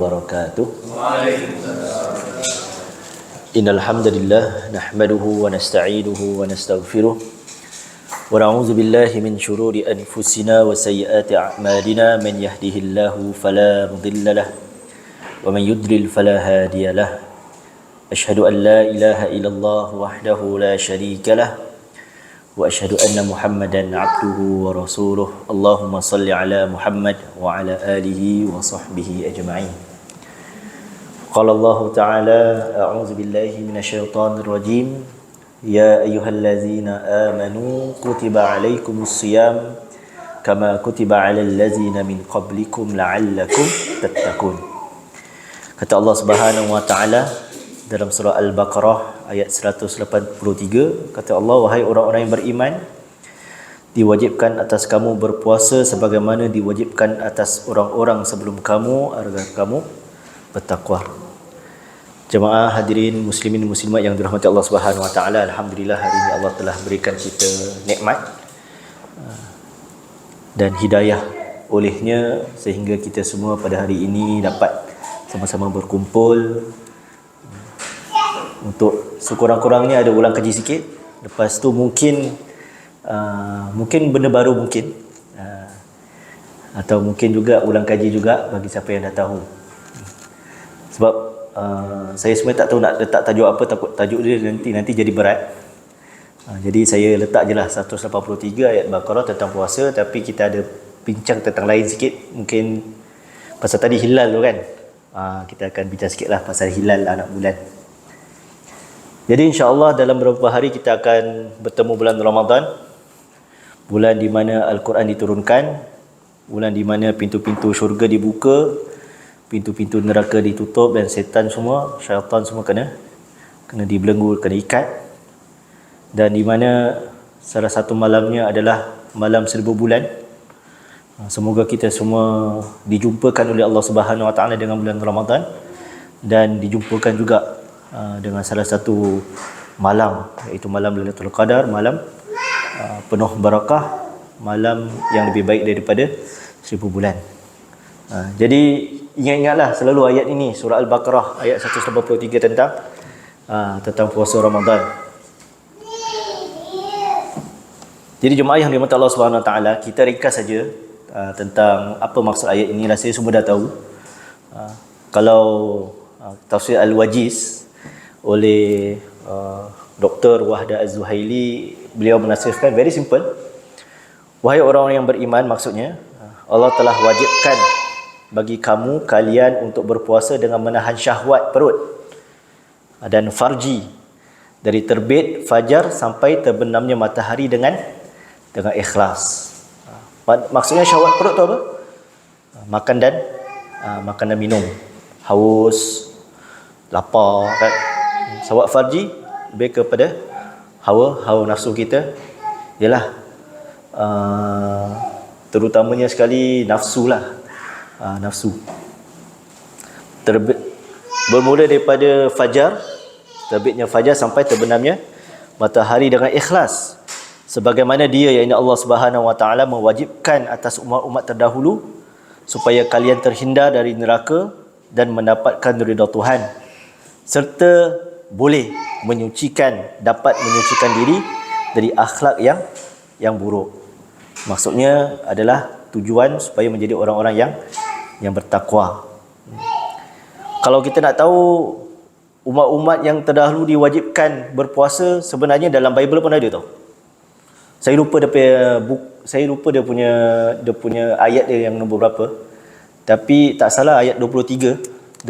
wabarakatuh. Innal hamdalillah nahmaduhu wa nasta'inuhu wa nastaghfiruh wa na'udzu billahi min shururi anfusina wa sayyiati a'malina. Man yahdihillahu fala mudilla lahu wa man yudlil fala hadiya lahu. Asyhadu an la ilaha illallah wahdahu la syarika lahu wa asyhadu anna Muhammadan abduhu wa rasuluh. Allahumma salli ala Muhammad wa ala alihi wa sahbihi ajma'in. Qala Allah ta'ala, a'udzu billahi minasyaitonir rajim. Ya ayyuhallazina amanu kutiba alaikumus shiyam kama kutiba alal ladzina min qablikum la'allakum tattaqun. Kata Allah Subhanahu wa ta'ala dalam surah Al-Baqarah ayat 183, kata Allah, wahai orang-orang yang beriman, diwajibkan atas kamu berpuasa sebagaimana diwajibkan atas orang-orang sebelum kamu agar kamu bertakwa. Jemaah hadirin muslimin muslimat yang dirahmati Allah Subhanahu wa taala, alhamdulillah hari ini Allah telah berikan kita nikmat dan hidayah olehnya sehingga kita semua pada hari ini dapat sama-sama berkumpul untuk sekurang-kurangnya ada ulang kaji sikit. Lepas tu mungkin benda baru mungkin, atau mungkin juga ulang kaji juga bagi siapa yang dah tahu. Sebab saya sebenarnya tak tahu nak letak tajuk apa, takut tajuk dia nanti jadi berat. Jadi saya letak je lah 183 ayat Baqarah tentang puasa, tapi kita ada bincang tentang lain sikit. Mungkin pasal tadi hilal tu kan, kita akan bincang sikit lah pasal hilal anak bulan. Jadi insya-Allah dalam beberapa hari kita akan bertemu bulan Ramadan, bulan di mana Al-Quran diturunkan, bulan di mana pintu-pintu syurga dibuka, pintu-pintu neraka ditutup dan syaitan semua kena dibelenggu, kena ikat, dan di mana salah satu malamnya adalah malam 1000 bulan. Semoga kita semua dijumpakan oleh Allah Subhanahu Wa Taala dengan bulan Ramadan dan dijumpakan juga dengan salah satu malam, iaitu malam Lailatul Qadar, malam penuh barakah, malam yang lebih baik daripada 1000 bulan. Jadi ingat-ingatlah selalu ayat ini, surah Al-Baqarah ayat 183 tentang puasa Ramadan. Jadi jemaah yang dirahmati Allah Subhanahu Wa Taala, kita ringkas saja tentang apa maksud ayat ini. Rasanya semua dah tahu. Kalau tafsir Al-Wajiz oleh Dr. Wahdah Az-Zuhaili, beliau menafsirkan very simple. Wahai orang-orang yang beriman, maksudnya Allah telah wajibkan bagi kalian untuk berpuasa dengan menahan syahwat perut dan farji dari terbit fajar sampai terbenamnya matahari dengan ikhlas. Maksudnya syahwat perut tu apa? Makan dan minum, haus, lapar kan. Syahwat farji lebih kepada hawa nafsu kita, ialah terutamanya sekali nafsu lah. Nafsu bermula daripada fajar, terbitnya fajar sampai terbenamnya matahari dengan ikhlas, sebagaimana dia, iaitu Allah Subhanahu Wa Taala, mewajibkan atas umat-umat terdahulu supaya kalian terhindar dari neraka dan mendapatkan ridha Tuhan, serta dapat menyucikan diri dari akhlak yang buruk. Maksudnya adalah tujuan supaya menjadi orang-orang yang bertakwa. Kalau kita nak tahu umat-umat yang terdahulu diwajibkan berpuasa, sebenarnya dalam Bible pun ada tau. Saya lupa dia punya ayat dia yang nombor berapa. Tapi tak salah ayat 23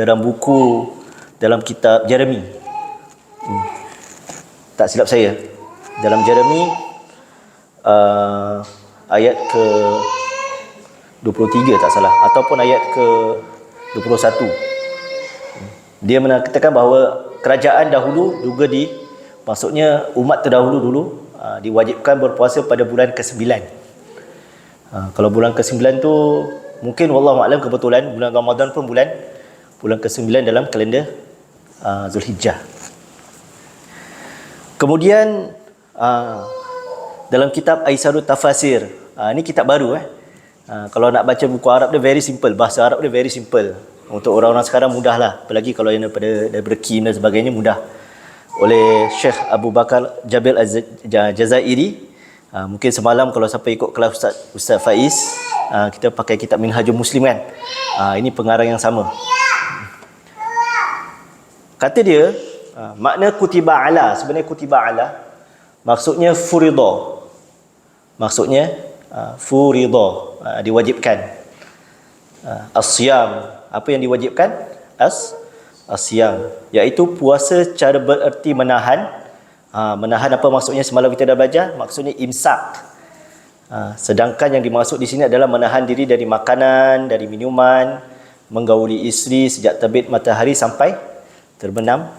dalam kitab Jeremy. Tak silap saya, dalam Jeremy ayat ke 23 tak salah, ataupun ayat ke 21. Dia mengatakan bahawa kerajaan dahulu juga maksudnya umat terdahulu dulu diwajibkan berpuasa pada bulan ke-9. Kalau bulan ke-9 tu mungkin wallahu a'lam kebetulan bulan Ramadan pun bulan ke-9 dalam kalender Zulhijjah. Kemudian dalam kitab Aisarut Tafasir, ini kitab baru Kalau nak baca buku Arab dia very simple, bahasa Arab dia very simple. Untuk orang-orang sekarang mudah lah, apalagi kalau yang daripada KIM dan sebagainya, mudah. Oleh Syekh Abu Bakar Jabil Jazairi. Mungkin semalam kalau siapa ikut kelas Ustaz Faiz, kita pakai kitab Minhajul Muslim kan. Ini pengarang yang sama. Kata dia, makna kutiba ala, sebenarnya kutiba ala maksudnya furida. Maksudnya furida, diwajibkan. As-siyam, apa yang diwajibkan? As-siyam, iaitu puasa cara bererti menahan. Menahan apa maksudnya semalam kita dah belajar? Maksudnya imsak. Sedangkan yang dimaksud di sini adalah menahan diri dari makanan, dari minuman, menggauli isteri sejak terbit matahari sampai terbenam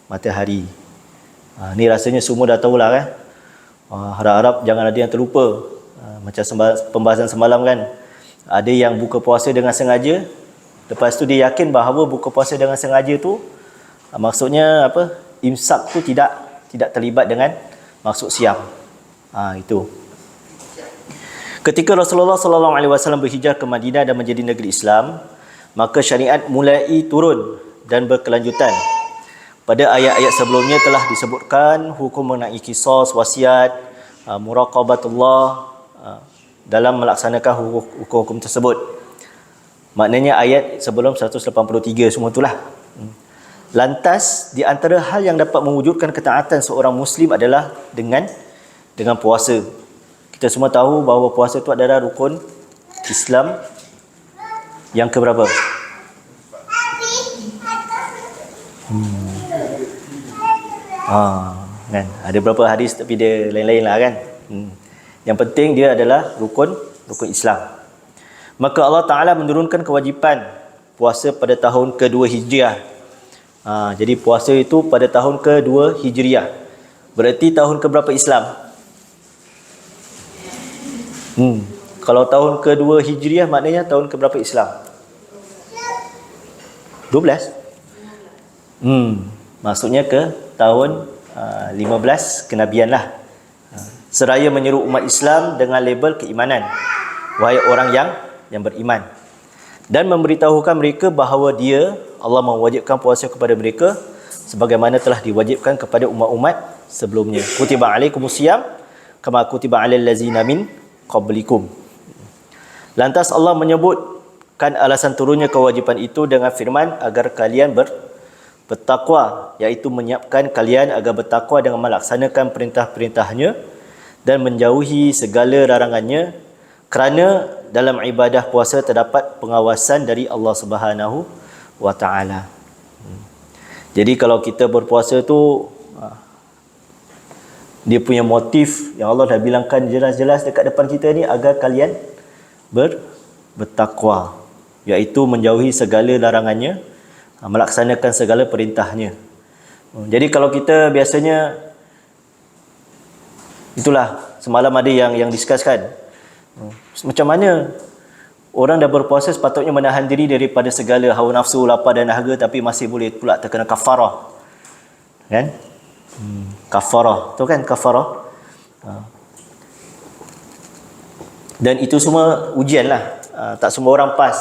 matahari. Ni rasanya semua dah tahulah kan. Harap-harap jangan ada yang terlupa. Macam pembahasan semalam kan, ada yang buka puasa dengan sengaja, lepas tu dia yakin bahawa buka puasa dengan sengaja tu maksudnya apa? Imsak tu tidak terlibat dengan maksud siam. Itu. Ketika Rasulullah SAW berhijrah ke Madinah dan menjadi negeri Islam, maka syariat mulai turun dan berkelanjutan. Pada ayat-ayat sebelumnya telah disebutkan hukum mengenai qisas, wasiat, muraqabatullah dalam melaksanakan hukum-hukum tersebut. Maknanya ayat sebelum 183 semua itulah. Lantas di antara hal yang dapat mewujudkan ketaatan seorang Muslim adalah dengan puasa. Kita semua tahu bahawa puasa itu adalah rukun Islam yang keberapa? Kan? Ada beberapa hadis tapi dia lain-lain lah kan. Yang penting dia adalah rukun Islam. Maka Allah Ta'ala menurunkan kewajipan puasa pada tahun kedua Hijriah. Jadi puasa itu pada tahun kedua Hijriah. Berarti tahun keberapa Islam? Kalau tahun kedua Hijriah maknanya tahun keberapa Islam? 12. Maksudnya ke tahun 15 kenabian lah. Seraya menyeru umat Islam dengan label keimanan, wahai orang yang beriman, dan memberitahukan mereka bahawa Allah mewajibkan puasa kepada mereka sebagaimana telah diwajibkan kepada umat-umat sebelumnya. Kutiba alaikumusiyam kama kutiba alal ladzina min qablikum. Lantas Allah menyebutkan alasan turunnya kewajipan itu dengan firman agar kalian bertakwa, iaitu menyiapkan kalian agar bertakwa dengan melaksanakan perintah-perintahnya dan menjauhi segala larangannya, kerana dalam ibadah puasa terdapat pengawasan dari Allah Subhanahu wa ta'ala. Jadi kalau kita berpuasa tu, dia punya motif yang Allah dah bilangkan jelas-jelas dekat depan kita ni, agar kalian bertakwa, iaitu menjauhi segala larangannya, melaksanakan segala perintahnya. Jadi kalau kita biasanya, itulah semalam ada yang discusskan, macam mana orang dah berpuasa sepatutnya menahan diri daripada segala hawa nafsu, lapar dan dahaga, tapi masih boleh pula terkena kafarah. Kan? Kafarah. Tu kan kafarah. Dan itu semua ujian lah. Tak semua orang pas.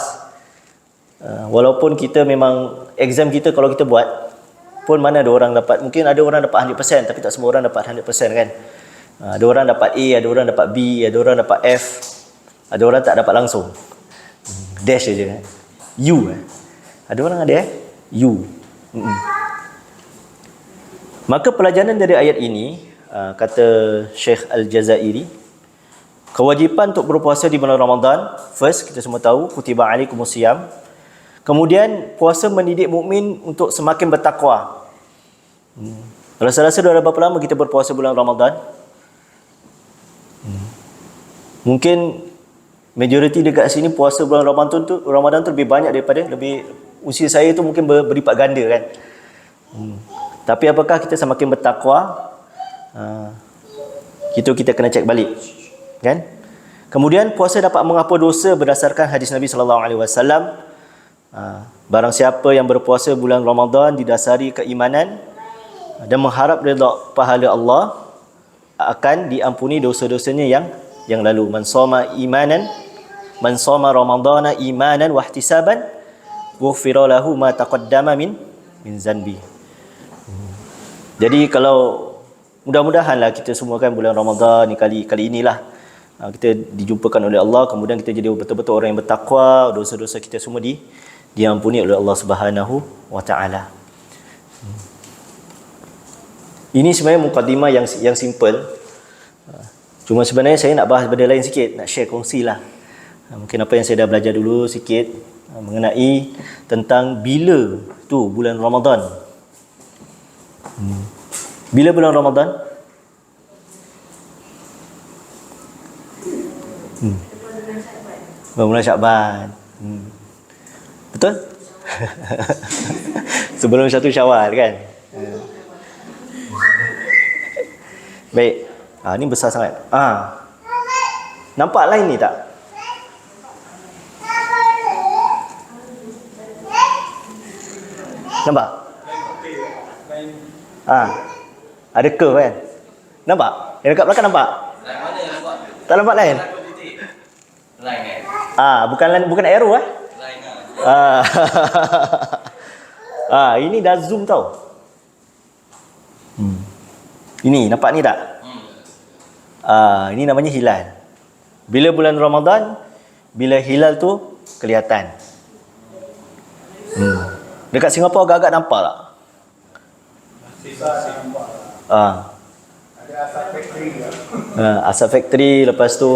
Walaupun kita memang, exam kita kalau kita buat pun mana ada orang dapat, mungkin ada orang dapat 100%, tapi tak semua orang dapat 100% kan. Ada orang dapat A, ada orang dapat B, ada orang dapat F, ada orang tak dapat langsung, dash aja kan. U ada orang ada U. Maka pelajaran dari ayat ini, kata Syekh Al-Jazairi, kewajipan untuk berpuasa di bulan Ramadan, first kita semua tahu kutiba alaikumusiyam. Kemudian puasa mendidik mukmin untuk semakin bertakwa. Rasa-rasa dah berapa lama kita berpuasa bulan Ramadan? Mungkin majoriti dekat sini puasa bulan Ramadan tu lebih banyak daripada, lebih usia saya tu mungkin berlipat ganda kan. Tapi apakah kita semakin bertakwa? Itu kita kena cek balik kan. Kemudian puasa dapat menghapus dosa berdasarkan hadis Nabi SAW. Barang siapa yang berpuasa bulan Ramadan didasari keimanan dan mengharap redha pahala Allah, akan diampuni dosa-dosanya yang lalu. Man shoma ramadana imanan wa ihtisaban ghufira lahu ma taqaddama min zanbi. Jadi kalau mudah-mudahanlah kita semua kan bulan Ramadan ni kali inilah kita dijumpakan oleh Allah, kemudian kita jadi betul-betul orang yang bertakwa, dosa-dosa kita semua diampuni oleh Allah Subhanahu wa taala. Ini sebenarnya mukadimah yang simple. Cuma sebenarnya saya nak bahas benda lain sikit, nak share kongsilah. Mungkin apa yang saya dah belajar dulu sikit mengenai tentang bila tu bulan Ramadan. Bila bulan Ramadan? Bulan Syakban. Betul? Sebelum 1 Syawal kan? Baik. Ni besar sangat. Nampak lain ni tak? Nampak? Ada curve kan? Nampak? Yang dekat belakang nampak? Lain mana yang nampak? Tak nampak lain? Lain kan? Bukan arrow Lain lah. Ini dah zoom tau. Ini nampak ni tak? Ini namanya hilal. Bila bulan Ramadan, bila hilal tu kelihatan. Dekat Singapura agak-agak nampak tak? Ada asap factory ke? Asap factory, lepas tu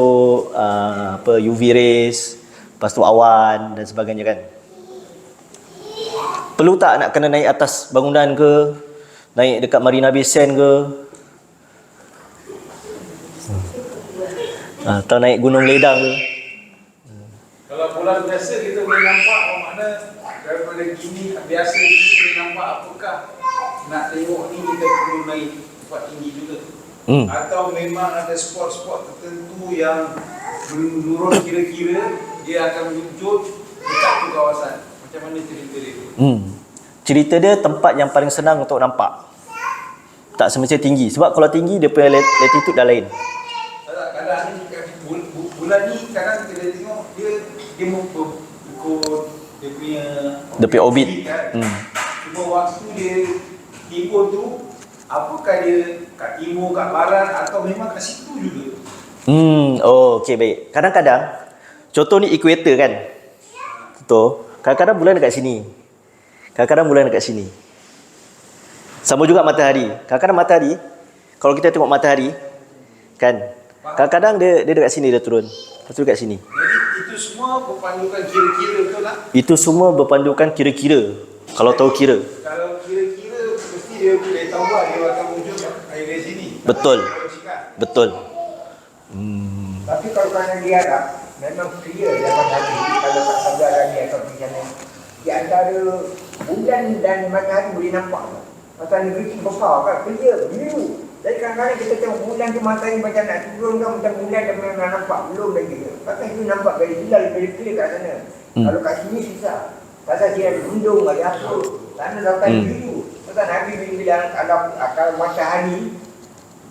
UV rays, lepas tu awan dan sebagainya kan. Perlu tak nak kena naik atas bangunan ke, naik dekat Marina Bay Sands ke, atau naik Gunung Ledang ke? Kalau bulan biasa kita boleh nampak, makna daripada gini biasa gini boleh nampak apakah nak tengok ni kita perlu naik tempat tinggi juga. Atau memang ada spot-spot tertentu yang menurut kira-kira dia akan wujud dekat tu kawasan. Macam mana cerita dia? Cerita dia tempat yang paling senang untuk nampak. Tak semestinya tinggi. Sebab kalau tinggi dia punya latitude dah lain. Kadang-kadang ni bulan ni kadang kita tengok dia ikut dia punya orbit. Kan? Cuma waktu dia timur tu, apakah dia kat timur, kat barat atau memang kat situ juga? Okey baik. Kadang-kadang contoh ni equator kan. Betul. Kadang-kadang bulan dekat sini. Kadang-kadang bulan dekat sini. Sama juga matahari. Kadang-kadang matahari, kalau kita tengok matahari kan, kadang-kadang dia dekat sini dia turun. Lepas tu dekat sini. Jadi itu semua berpandukan kira-kira betul tak? Itu semua berpandukan kira-kira. Kalau tahu kira. Kalau kira-kira mesti dia boleh tahu lah dia akan wujud dari sini. Betul. Betul. Tapi kalau kerana diharap, memang clear dalam hati kalau tak sabar lagi atau macam mana. Di antara bulan dan matahari boleh nampak. Pasal negeri besar kan, clear, biru. Jadi kadang-kadang kita tengok bulan tu matahari macam nak turun kan, macam bulan dah memang nampak, belum lagi. Pasal itu nampak dari hilal lebih clear kat sana. Kalau kat sini susah. Pasal dia ada gunung, ada apa. Sana lautan biru. Pasal Nabi bilang kalau matahari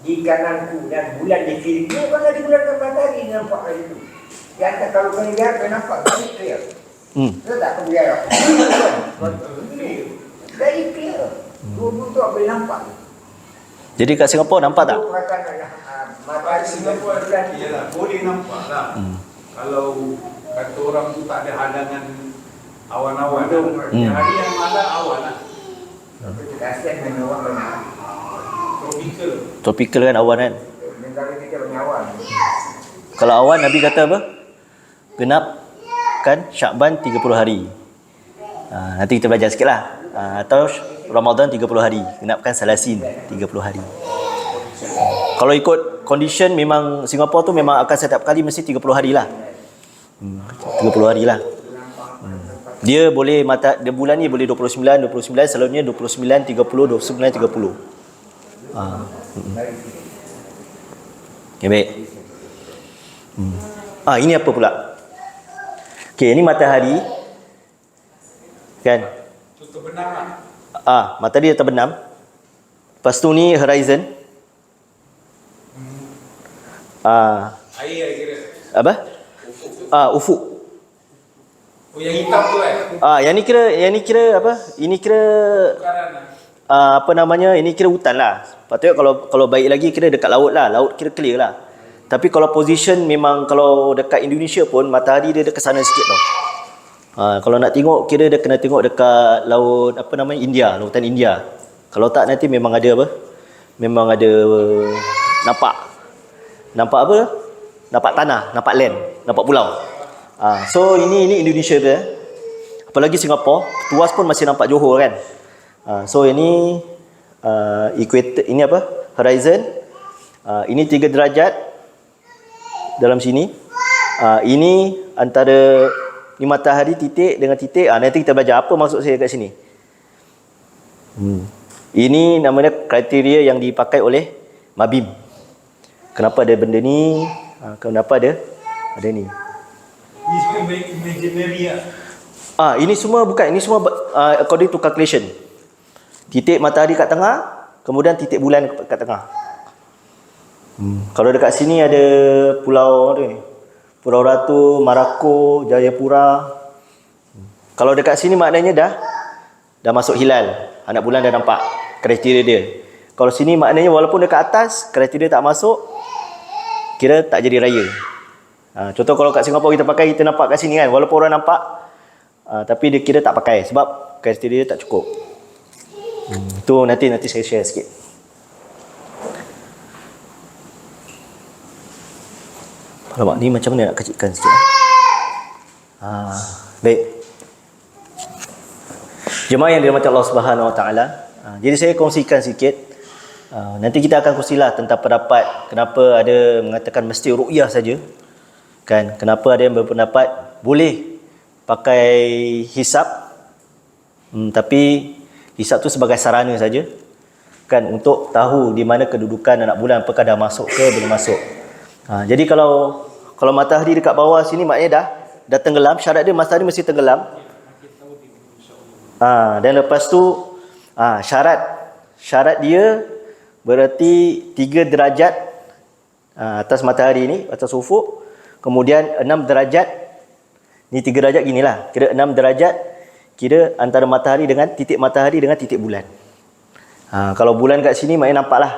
di kananku dan bulan di kiri, dia pasal di bulan dan matahari nampak dari itu. Di antara kalau kau lihat, kau nampak very clear. Betul tak kau lihat? Very clear. Dua-dua tu boleh nampak. Jadi kat Singapura nampak tak? Matahari Singapura ialah boleh nampak lah. Kalau kata orang tu tak ada halangan awan-awan. Hari yang malam awan lah. Kasihan dengan orang banyak. Tropical. Tropical kan awan kan. Negara kita banyak awan. Kalau awan Nabi kata apa? Genapkan Syakban 30 hari. Nanti kita belajar sikit lah. Atau Ramadan 30 hari. Genapkan Salasin 30 hari. Kalau ikut condition memang Singapura tu memang akan setiap kali mesti 30 hari lah. 30 hari lah. Dia boleh dia bulan ni boleh 29 selalunya 29 30 29 30. Okay, baik. Ini apa pula? Okay, ini matahari kan? Terbenam lah. Matahari dah terbenam. Lepas tu ni horizon. Air kira. Apa? Ufuk. Oh, yang hitam tu Yang ni kira apa? Ini kira Bukaran lah. apa namanya? Ini kira hutan lah. Patutnya kalau baik lagi kira dekat laut lah. Laut kira clear lah. Tapi kalau position memang kalau dekat Indonesia pun matahari dia dekat sana sikit tau. Kalau nak tengok kira dia kena tengok dekat laut apa namanya India, lautan India. Kalau tak nanti memang ada apa? Memang ada nampak apa? Nampak tanah, nampak land, nampak pulau. So ini Indonesia dia. Apalagi Singapura, tuas pun masih nampak Johor kan. So ini equator, ini apa? Horizon. Ini 3 derajat dalam sini. Ini antara ni matahari titik dengan titik. Nanti kita belajar apa maksud saya kat sini. Ini namanya kriteria yang dipakai oleh Mabim. Kenapa ada benda ni? Kenapa ada ni? Ini semua imaginary lah. Ini semua bukan, ini semua according to calculation. Titik matahari kat tengah, kemudian titik bulan kat tengah. Kalau dekat sini ada pulau ni. Pulau Ratu, Marako, Jayapura. Kalau dekat sini maknanya dah masuk hilal. Anak bulan dah nampak kriteria dia. Kalau sini maknanya walaupun dekat atas kriteria tak masuk, kira tak jadi raya. Contoh kalau kat Singapura kita nampak kat sini kan, walaupun orang nampak tapi dia kira tak pakai sebab kriteria dia tak cukup. Tu nanti saya share sikit. Alamak, ni macam mana nak kecilkan sikit. Baik. Jemaah yang dirahmati Allah Subhanahu Wa Taala. Jadi saya kongsikan sikit. Nanti kita akan kongsilah tentang pendapat kenapa ada mengatakan mesti ru'yah saja. Kan? Kenapa ada yang berpendapat boleh pakai hisab. Tapi hisab tu sebagai sarana saja. Kan, untuk tahu di mana kedudukan anak bulan, apakah dah masuk ke belum masuk. Jadi kalau matahari dekat bawah sini maknanya dah tenggelam, syarat dia matahari mesti tenggelam. Dan lepas tu syarat dia berarti 3 derajat atas matahari ni, atas ufuk. Kemudian 6 derajat, ni 3 derajat ginilah, kira 6 derajat kira antara matahari dengan titik bulan. Kalau bulan kat sini maknanya nampak lah.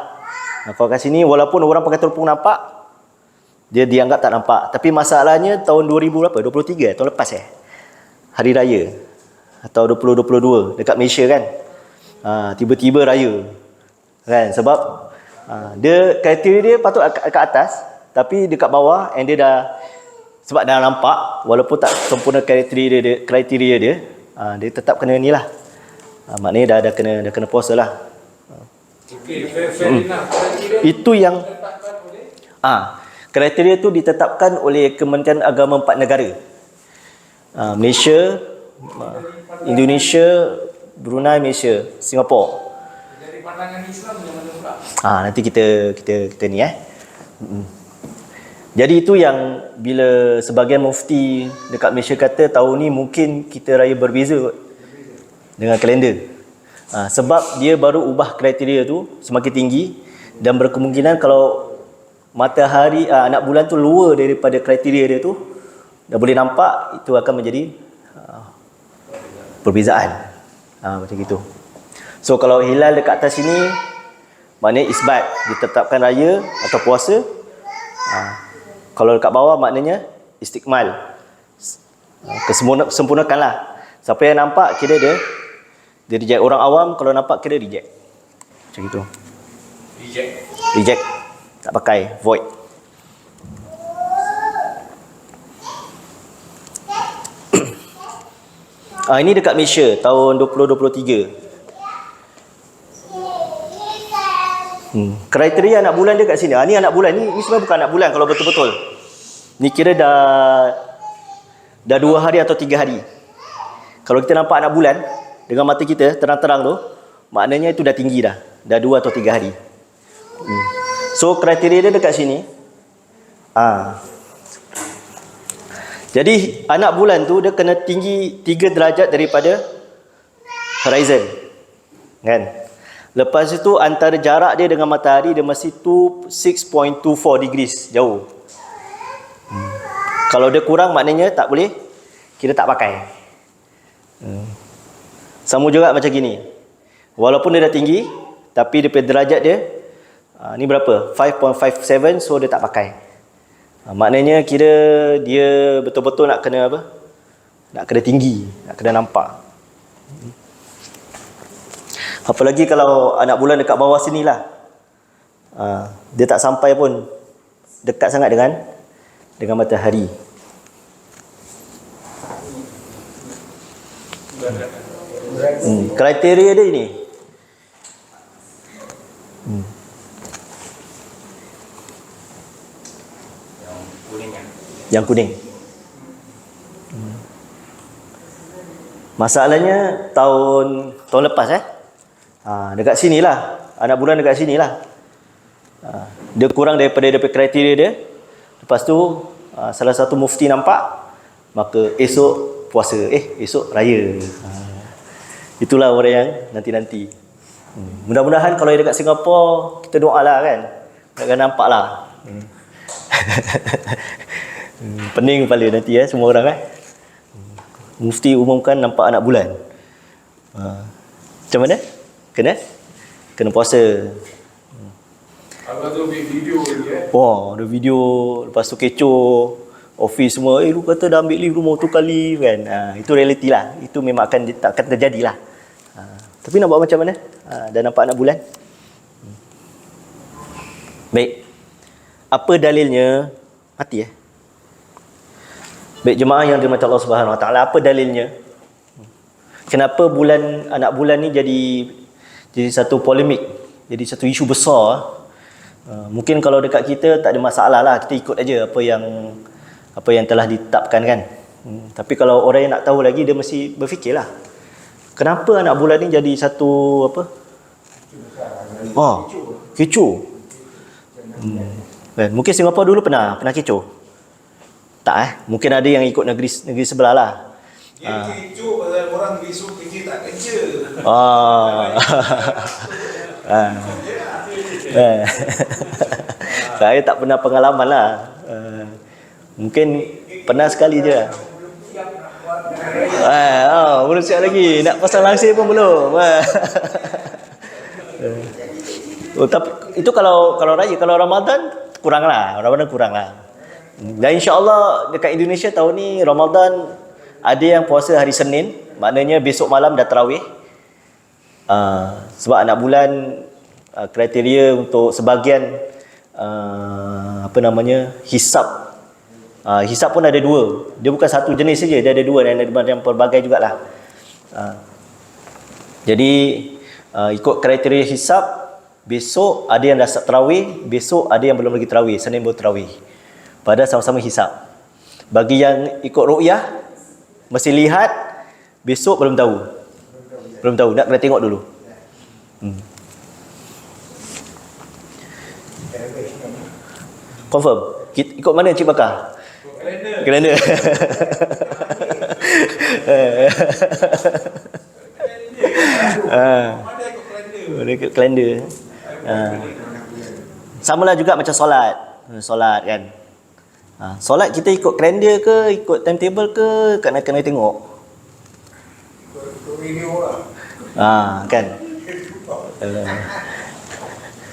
Kalau kat sini walaupun orang pakai teropong nampak, dia dianggap tak nampak. Tapi masalahnya tahun 2023, tahun lepas hari raya atau 2022 dekat Malaysia kan, tiba-tiba raya kan, sebab dia kriteria dia patut kat atas tapi dekat bawah, and dia sebab dah nampak walaupun tak sempurna kriteria dia, dia tetap kena ni lah. Maknanya dah kena puasa lah. Okey, fair enough. Itu yang kriteria tu ditetapkan oleh Kementerian Agama 4 negara. Malaysia, Indonesia, Brunei, Malaysia, Singapura. Dari pandangan Islam yang mana pula? Nanti kita ni Jadi itu yang bila sebahagian mufti dekat Malaysia kata tahun ni mungkin kita raya berbeza dengan kalender. Sebab dia baru ubah kriteria tu semakin tinggi, dan berkemungkinan kalau matahari anak bulan tu luar daripada kriteria dia tu dah boleh nampak, itu akan menjadi perbezaan. Macam gitu. So kalau hilal dekat atas sini maknanya isbat, ditetapkan raya atau puasa. Kalau dekat bawah maknanya istikmal, sempurnakanlah. Siapa yang nampak kira dia reject. Orang awam kalau nampak kira reject. Macam gitu. Reject. Tak pakai, void. Ini dekat Malaysia tahun 2023. Kriteria anak bulan dia kat sini. Ni anak bulan ni sebenarnya bukan anak bulan kalau betul-betul. Ni kira dah 2 hari atau 3 hari. Kalau kita nampak anak bulan dengan mata kita terang-terang tu, maknanya itu dah tinggi dah 2 atau 3 hari. So kriteria dia dekat sini. Jadi anak bulan tu dia kena tinggi 3 derajat daripada horizon. Kan? Lepas itu antara jarak dia dengan matahari dia mesti 6.24 degrees jauh. Kalau dia kurang maknanya tak boleh kira tak pakai. Sama juga macam gini. Walaupun dia dah tinggi, tapi dia punya derajat dia ni berapa? 5.57, so dia tak pakai. Maknanya kira dia betul-betul nak kena apa? Nak kena tinggi, nak kena nampak. Apalagi kalau anak bulan dekat bawah sini lah. Dia tak sampai pun dekat sangat dengan matahari. Kriteria dia ini. Yang kuning. Masalahnya tahun lepas dekat sinilah, anak bulan dekat sinilah. Dia kurang daripada kriteria dia. Lepas tu salah satu mufti nampak, maka esok puasa, esok raya. Itulah orang yang nanti-nanti. Mudah-mudahan kalau yang dekat Singapura, kita doalah kan, takkan nampak lah. Pening kepala nanti semua orang Mufti umumkan nampak anak bulan. Macam mana? Kena puasa. Kalau tu ambil video lagi Wah, ada video. Lepas tu kecoh office semua, lu kata dah ambil leave rumah tu kali kan. Itu realiti lah. Itu memang tak akan terjadi lah. Tapi nak buat macam mana? Dah nampak anak bulan. Baik. Apa dalilnya? Mati Baik jemaah yang dirahmati Allah Subhanahu Wa Taala, apa dalilnya? Kenapa anak bulan ni jadi satu polemik, jadi satu isu besar? Mungkin kalau dekat kita tak ada masalah lah, kita ikut aja apa yang telah ditetapkan kan. Tapi kalau orang yang nak tahu lagi, dia mesti berfikirlah. Kenapa anak bulan ni jadi satu apa? Kecoh. Mungkin Singapura dulu pernah kecoh. Tak mungkin ada yang ikut negeri sebelah lah. Dia kecoh pasal orang besok kerja tak kerja. Saya tak pernah pengalaman lah. Mungkin pernah sekali je. Belum siap lagi. Nak pasang langsir pun belum. Tapi itu kalau raya, kalau Ramadan kurang lah. Dan insya-Allah dekat Indonesia tahun ni Ramadan ada yang puasa hari Senin, maknanya besok malam dah tarawih. Sebab anak bulan kriteria untuk sebahagian hisap. Hisap pun ada dua. Dia bukan satu jenis saja, dia ada dua dan ada yang pelbagai jugalah. Jadi ikut kriteria hisap, besok ada yang dah start tarawih, besok ada yang belum lagi tarawih, Senin baru tarawih. Padahal sama-sama hisap. Bagi yang ikut ru'yah, mesti lihat, besok belum tahu, nak kena tengok dulu. Confirm. Ikut mana Cik Bakar? Kalender. Mana ikut kalender. Samalah juga macam solat kan. Solat kita ikut kalender ke, ikut timetable ke, kena tengok. Ikut video lah. Kan.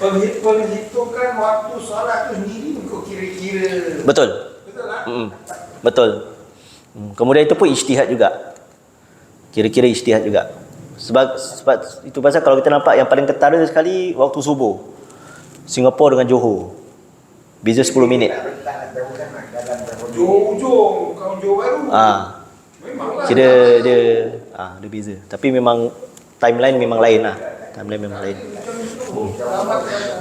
Penghitungan waktu solat tu sendiri kau kira-kira. Betul lah? Betul. Kemudian itu pun ijtihad juga. Kira-kira ijtihad juga. Sebab itu pasal kalau kita nampak yang paling ketara sekali waktu subuh. Singapura dengan Johor. Beza 10 minit. Johor kau Johor baru. Memanglah. Kira dia beza. Tapi memang timeline memang lain lah.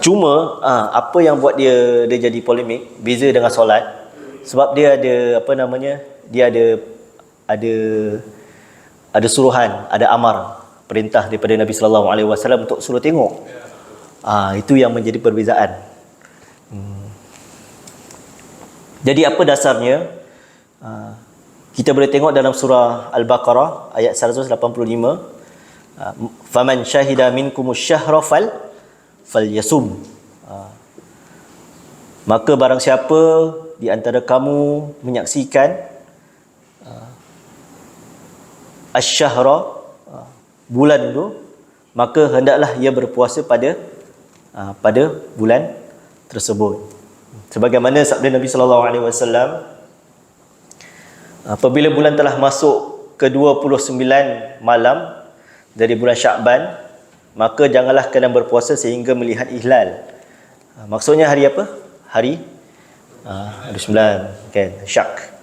Cuma apa yang buat dia jadi polemik, beza dengan solat, sebab dia ada dia ada suruhan, ada amar, perintah daripada Nabi sallallahu alaihi wasallam untuk suruh tengok. Itu yang menjadi perbezaan. Jadi apa dasarnya? Kita boleh tengok dalam surah Al-Baqarah ayat 185. Faman syahida minkumus syahra falyasum. Maka barang siapa di antara kamu menyaksikan asyhara, bulan itu, maka hendaklah ia berpuasa pada bulan tersebut. Sebagaimana sabda Nabi sallallahu alaihi wasallam, apabila bulan telah masuk ke-29 malam dari bulan Syakban, maka janganlah kalian berpuasa sehingga melihat hilal. Maksudnya hari apa? Hari 9, kan, Syak.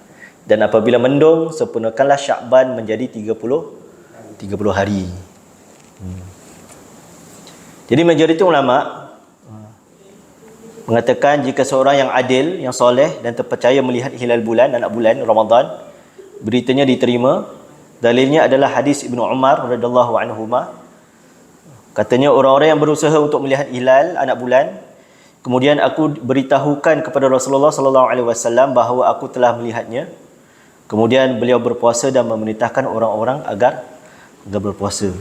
Dan apabila mendung, sempurnakanlah Syakban menjadi 30 hari. Jadi majoriti ulama mengatakan jika seorang yang adil, yang soleh dan terpercaya melihat hilal bulan, anak bulan Ramadan, beritanya diterima. Dalilnya adalah hadis Ibnu Umar radhiyallahu anhuma. Katanya orang-orang yang berusaha untuk melihat hilal anak bulan, kemudian aku beritahukan kepada Rasulullah sallallahu alaihi wasallam bahawa aku telah melihatnya. Kemudian beliau berpuasa dan memerintahkan orang-orang agar berpuasa.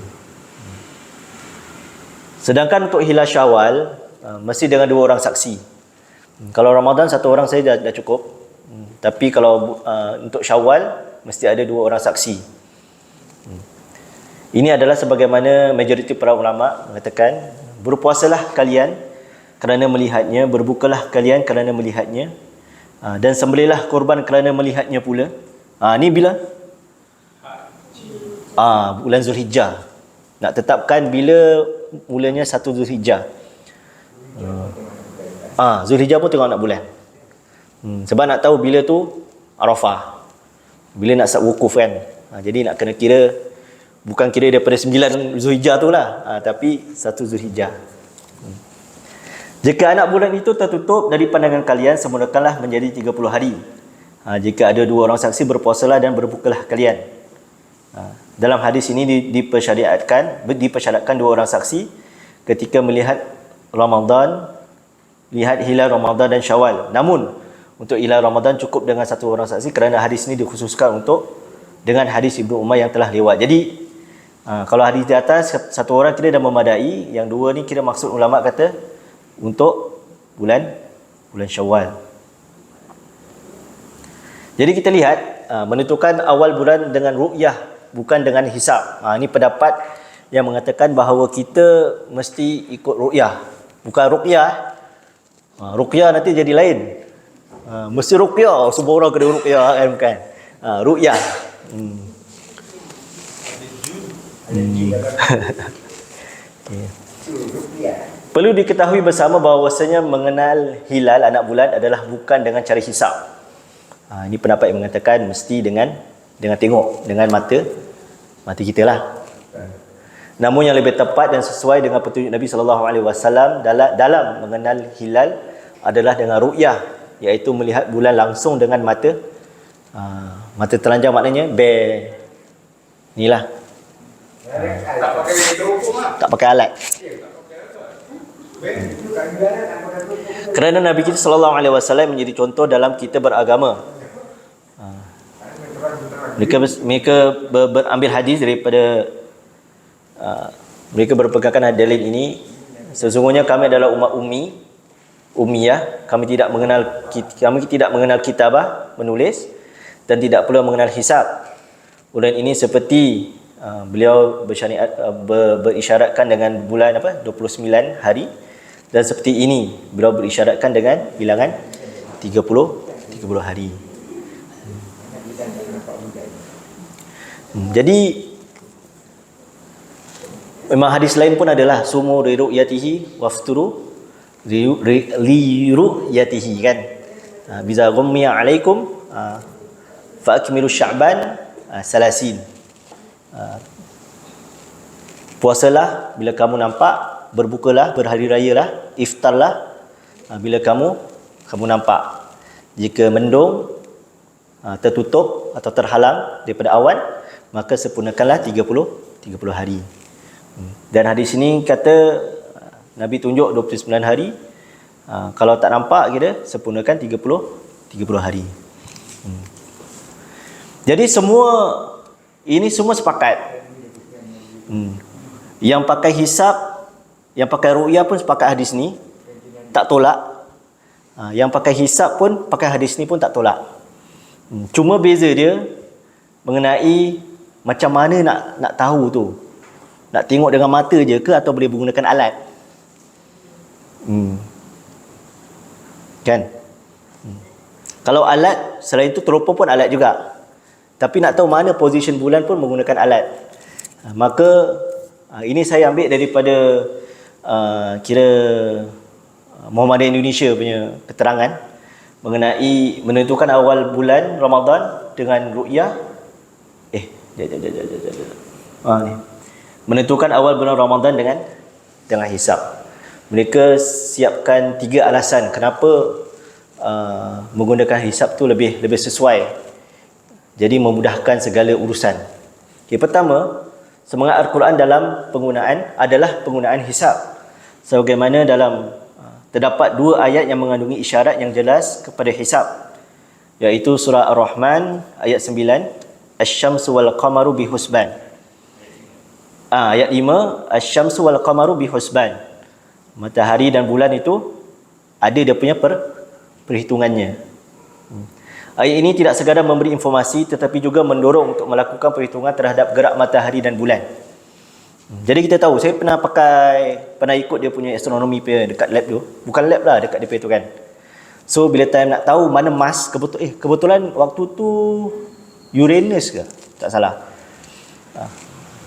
Sedangkan untuk hilal Syawal, mesti dengan 2 orang saksi. Kalau Ramadan 1 orang saja dah cukup. Tapi kalau untuk Syawal, mesti ada 2 orang saksi. Ini adalah sebagaimana majoriti para ulama mengatakan, berpuasalah kalian kerana melihatnya, berbukalah kalian kerana melihatnya, dan sembelihlah korban kerana melihatnya pula. Ni bila? Bulan Zulhijjah. Nak tetapkan bila mulanya 1 Zulhijjah. Zulhijjah pun tengok nak bulan. Sebab nak tahu bila tu Arafah. Bila nak sat wukuf kan. Jadi nak kena kira, bukan kira daripada 9 Zulhijjah tu lah, tapi 1 Zulhijjah. Jika anak bulan itu tertutup dari pandangan kalian, sempurnakanlah menjadi 30 hari. Jika ada 2 orang saksi, berpuasalah dan berbukalah kalian. Dalam hadis ini dipersyaratkan 2 orang saksi ketika melihat Ramadan, lihat hilal Ramadan dan Syawal. Namun untuk hilal Ramadan cukup dengan 1 orang saksi kerana hadis ini dikhususkan untuk dengan hadis Ibnu Umar yang telah lewat. Jadi kalau hadis di atas 1 orang kira dah memadai, yang 2 ni kira maksud ulama kata untuk bulan Syawal. Jadi kita lihat menentukan awal bulan dengan ru'yah, bukan dengan hisab. Ini pendapat yang mengatakan bahawa kita mesti ikut ru'yah, bukan ruqyah. Ruqyah nanti jadi lain. Mesti ruqyah, semua orang kena ruqyah kan, bukan. Ru'yah. Perlu diketahui bersama bahawasanya mengenal hilal anak bulan adalah bukan dengan cara hisab. Ini pendapat yang mengatakan mesti dengan tengok dengan mata kita lah. Namun yang lebih tepat dan sesuai dengan petunjuk Nabi sallallahu alaihi wasallam dalam mengenal hilal adalah dengan ru'yah, iaitu melihat bulan langsung dengan mata telanjang, maknanya inilah. Tak pakai alat. Kerana Nabi kita sallallahu alaihi wasallam menjadi contoh dalam kita beragama. Mereka berambil hadis daripada mereka berpegangkan dalil ini. Sesungguhnya kami adalah umat ummiyah, kami tidak mengenal kitabah, menulis, dan tidak pula mengenal hisab. Bulan ini seperti beliau berisyaratkan dengan bulan 29 hari, dan seperti ini beliau berisyaratkan dengan bilangan 30 hari. Jadi memang hadis lain pun adalah sumu li ru'yatihi wafturu li ru'yatihi, kan. Biza ghummiya alaikum fa akmilu sya'ban salasin. Puasalah bila kamu nampak, berbukalah, berhari rayalah, iftarlah bila kamu nampak. Jika mendung, tertutup atau terhalang daripada awan, maka sempurnakanlah 30 hari. Dan hadis ini kata Nabi tunjuk 29 hari. Kalau tak nampak kita sempurnakan 30 hari. Jadi ini semua sepakat. Yang pakai hisab, yang pakai ru'yah pun sepakat hadis ni, tak tolak. Yang pakai hisab pun pakai hadis ni pun tak tolak. Cuma beza dia mengenai macam mana nak tahu tu? Nak tengok dengan mata je ke atau boleh menggunakan alat? Kan? Kalau alat, selain itu teropong pun alat juga. Tapi nak tahu mana position bulan pun menggunakan alat. Maka ini saya ambil daripada kira Muhammadiyah Indonesia punya keterangan mengenai menentukan awal bulan Ramadan dengan ru'yah. Ni. Menentukan awal bulan Ramadan dengan hisab. Mereka siapkan 3 alasan kenapa menggunakan hisab tu lebih sesuai. Jadi memudahkan segala urusan. Okay, pertama, semangat Al-Quran dalam penggunaan adalah penggunaan hisab. Sebagaimana dalam terdapat 2 ayat yang mengandungi isyarat yang jelas kepada hisab, iaitu surah Ar-Rahman ayat 9, Asy-syamsu wal qamaru bihusban. Ayat 5, Asy-syamsu wal qamaru bihusban. Matahari dan bulan itu ada dia punya perhitungannya. Ayat ini tidak sekadar memberi informasi tetapi juga mendorong untuk melakukan perhitungan terhadap gerak matahari dan bulan. Jadi kita tahu, saya pernah ikut dia punya astronomi dekat lab tu. Bukan lab lah, dekat dia tu kan. So bila time nak tahu mana Mars, kebetulan waktu tu Uranus ke? Tak salah.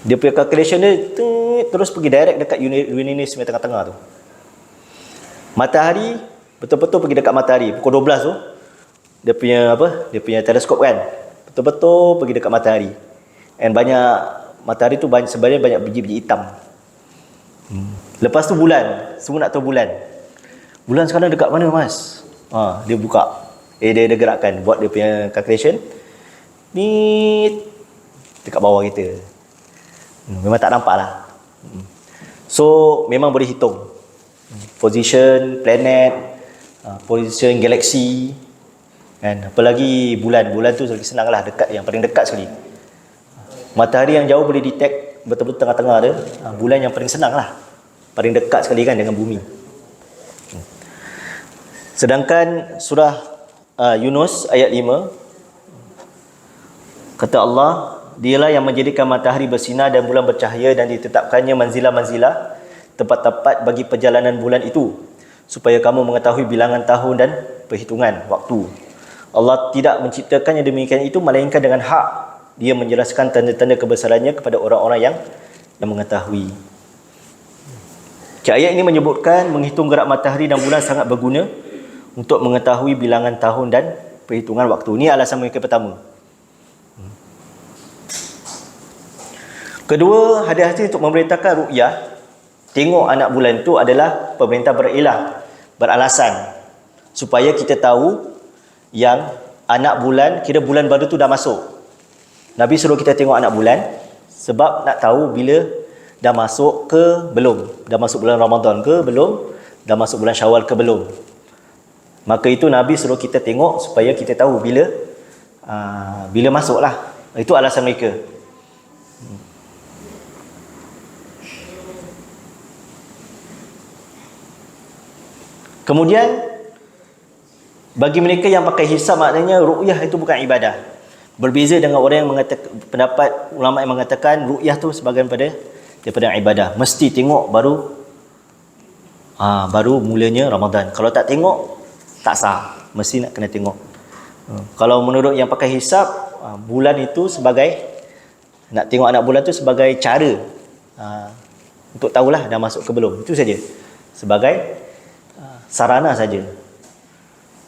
Dia punya calculation dia terus pergi direct dekat Uranus punya tengah-tengah tu. Matahari betul-betul pergi dekat matahari pukul 12 tu. Dia punya teleskop kan. Betul-betul pergi dekat matahari. And matahari tu sebenarnya banyak biji-biji hitam. Lepas tu bulan. Semua nak tahu bulan. Bulan sekarang dekat mana Mas? Dia buka. Dia gerakkan, buat dia punya calculation. Ni dekat bawah kita. Memang tak nampak lah. So memang boleh hitung position planet, position galaksi kan. Apalagi bulan tu lagi senang lah, dekat, yang paling dekat sekali. Matahari yang jauh boleh detect betul-betul tengah-tengah dia. Bulan yang paling senang lah, paling dekat sekali kan dengan bumi. Sedangkan surah Yunus ayat 5, kata Allah, dialah yang menjadikan matahari bersinar dan bulan bercahaya dan ditetapkannya manzilah-manzilah, tempat-tempat bagi perjalanan bulan itu, supaya kamu mengetahui bilangan tahun dan perhitungan waktu. Allah tidak menciptakan yang demikian itu melainkan dengan hak. Dia menjelaskan tanda-tanda kebesarannya kepada orang-orang yang mengetahui. Ayat ini menyebutkan menghitung gerak matahari dan bulan sangat berguna untuk mengetahui bilangan tahun dan perhitungan waktu. Ini alasan mereka pertama. Kedua, hadis-hadis untuk memerintahkan ru'yah, tengok anak bulan itu adalah pemerintah beralasan supaya kita tahu yang anak bulan, kira bulan baru tu dah masuk. Nabi suruh kita tengok anak bulan sebab nak tahu bila dah masuk ke belum, dah masuk bulan Ramadan ke belum, dah masuk bulan Syawal ke belum. Maka itu Nabi suruh kita tengok supaya kita tahu bila masuklah. Itu alasan mereka. Kemudian bagi mereka yang pakai hisab, maknanya ru'yah itu bukan ibadah. Berbeza dengan orang yang mengatakan, pendapat ulama yang mengatakan ru'yah tu sebahagian daripada ibadah. Mesti tengok baru mulanya Ramadan. Kalau tak tengok tak sah. Mesti nak kena tengok. Kalau menurut yang pakai hisab, bulan itu sebagai, nak tengok anak bulan tu sebagai cara untuk tahulah dah masuk ke belum. Itu saja. Sebagai sarana saja.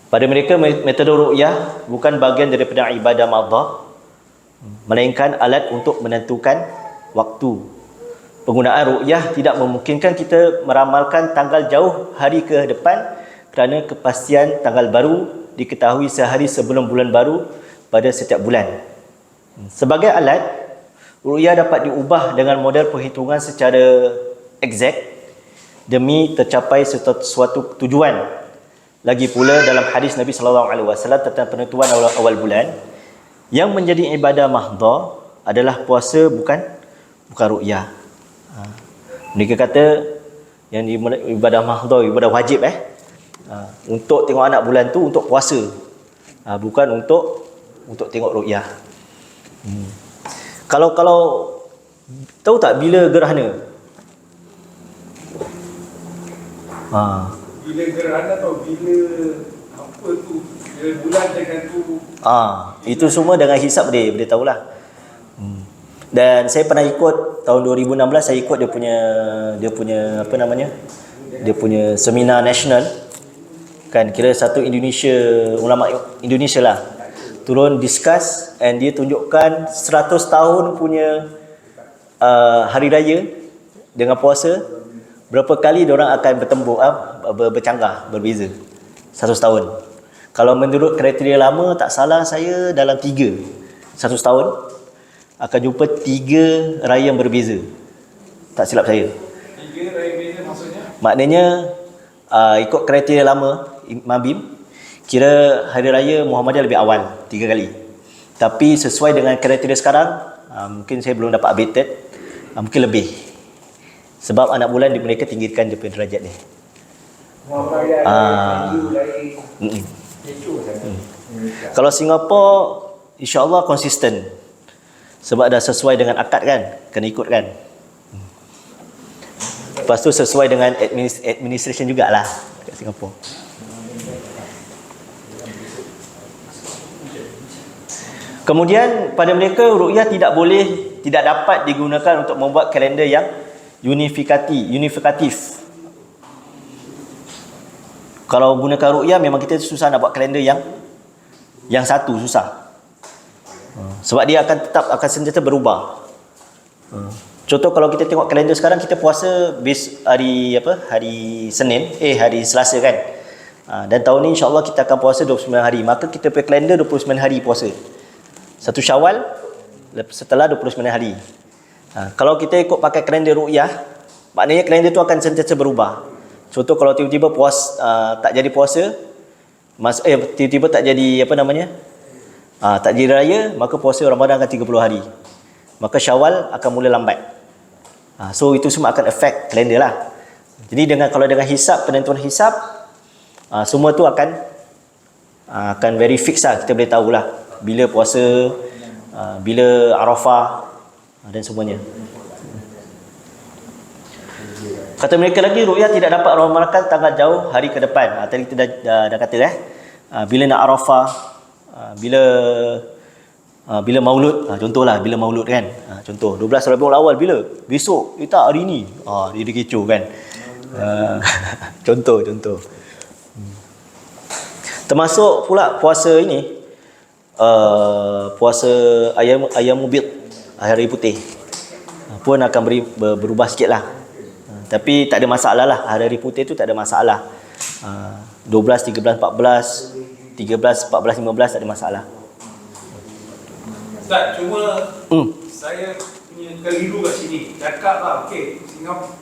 Pada mereka, metode ru'yah bukan bahagian daripada ibadah madhah, melainkan alat untuk menentukan waktu. Penggunaan ru'yah tidak memungkinkan kita meramalkan tanggal jauh hari ke depan kerana kepastian tanggal baru diketahui sehari sebelum bulan baru pada setiap bulan. Sebagai alat, ru'yah dapat diubah dengan model perhitungan secara exact demi tercapai suatu tujuan. Lagi pula dalam hadis Nabi SAW tentang penentuan awal bulan, yang menjadi ibadah mahdhah adalah puasa, bukan ru'yah. Mereka kata yang ibadah mahdhah, ibadah wajib untuk tengok anak bulan tu untuk puasa, bukan untuk tengok ru'yah. Kalau tahu tak bila gerhana? Bila gerhana atau bila apa tu, bila bulan dengan tu. Itu semua dengan hisap boleh tahulah. Dan saya pernah ikut tahun 2016, saya ikut dia punya apa namanya? Dia punya seminar nasional. Kan kira satu Indonesia, ulama Indonesia lah, turun discuss, and dia tunjukkan 100 tahun punya hari raya dengan puasa, berapa kali diorang akan bertembur, bercanggah, berbeza 100 tahun. Kalau menurut kriteria lama, tak salah saya dalam 100 tahun akan jumpa 3 raya yang berbeza. Tak silap saya. 3 raya beza maksudnya? Maknanya ikut kriteria lama Imam Bim, kira hari raya Muhammadiyah lebih awal 3 kali. Tapi sesuai dengan kriteria sekarang, mungkin saya belum dapat updated, mungkin lebih. Sebab anak bulan mereka tinggikan dia punya derajat dia. Kalau Singapura, insya-Allah konsisten. Sebab dah sesuai dengan akad kan, kena ikut kan. Lepas tu sesuai dengan administration jugalah kat Singapura. Kemudian pada mereka ru'yah tidak dapat digunakan untuk membuat kalender yang unifikatif. Kalau gunakan ru'yah memang kita susah nak buat kalender yang satu, susah. Sebab dia akan sentiasa berubah. Contoh kalau kita tengok kalender sekarang, kita puasa hari Senin, hari Selasa kan. Dan tahun ni insya-Allah kita akan puasa 29 hari. Maka kita punya kalender 29 hari puasa. 1 Syawal setelah 29 hari. Kalau kita ikut pakai kalender ru'yah, maknanya kalender tu akan sentiasa berubah. Contoh kalau tiba-tiba tak jadi puasa, tiba-tiba tak jadi tak jadi raya, maka puasa Ramadan akan 30 hari. Maka Syawal akan mula lambat. So itu semua akan affect kalender lah. Jadi kalau dengan hisap, penentuan hisap, semua tu akan very fix lah. Kita boleh tahulah bila puasa, bila Arafah dan semuanya. Kata mereka lagi, ru'yah tidak dapat meramalkan tanggal jauh hari ke depan. Tadi kita dah kata bila nak Arafah, bila maulud, contohlah bila maulud kan, contoh 12 Rabiul Awal bila? Besok, tak hari ni. Dia kecoh kan. Contoh. Termasuk pula puasa ini, puasa ayam bid, hari putih, pun akan berubah sikit lah. Tapi tak ada masalah lah, hari putih tu tak ada masalah. 12, 13, 14, 13, 14, 15 tak ada masalah. Tak, cuma saya punya keliru kat sini. Cakap lah, okey,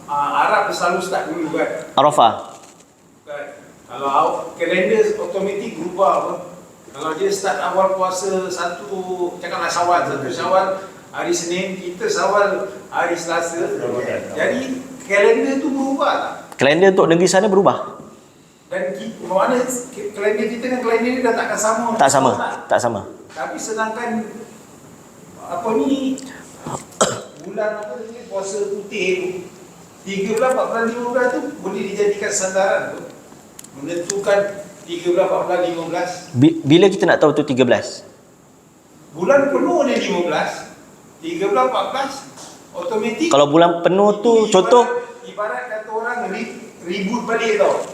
Arab selalu start dulu kan. Arafah. Kan? Kalau kalender automatik berubah apa. Kalau dia start awal puasa cakaplah Syawal, 1 Syawal hari Senin, kita Syawal hari Selasa. Jadi kalender tu berubah tak? Kalender untuk negeri sana berubah. Dan mana kalender kita dengan kalender ni dah takkan sama. Tak sama. Tapi sedangkan bulan puasa putih tu 13, 14, 15 tu boleh dijadikan sandaran tu menentukan 13, 14, 15. Bila kita nak tahu tu 13? Bulan penuh dia 15, 13, 14 automatik. Kalau bulan penuh tu contoh ibarat kata orang reboot balik tau,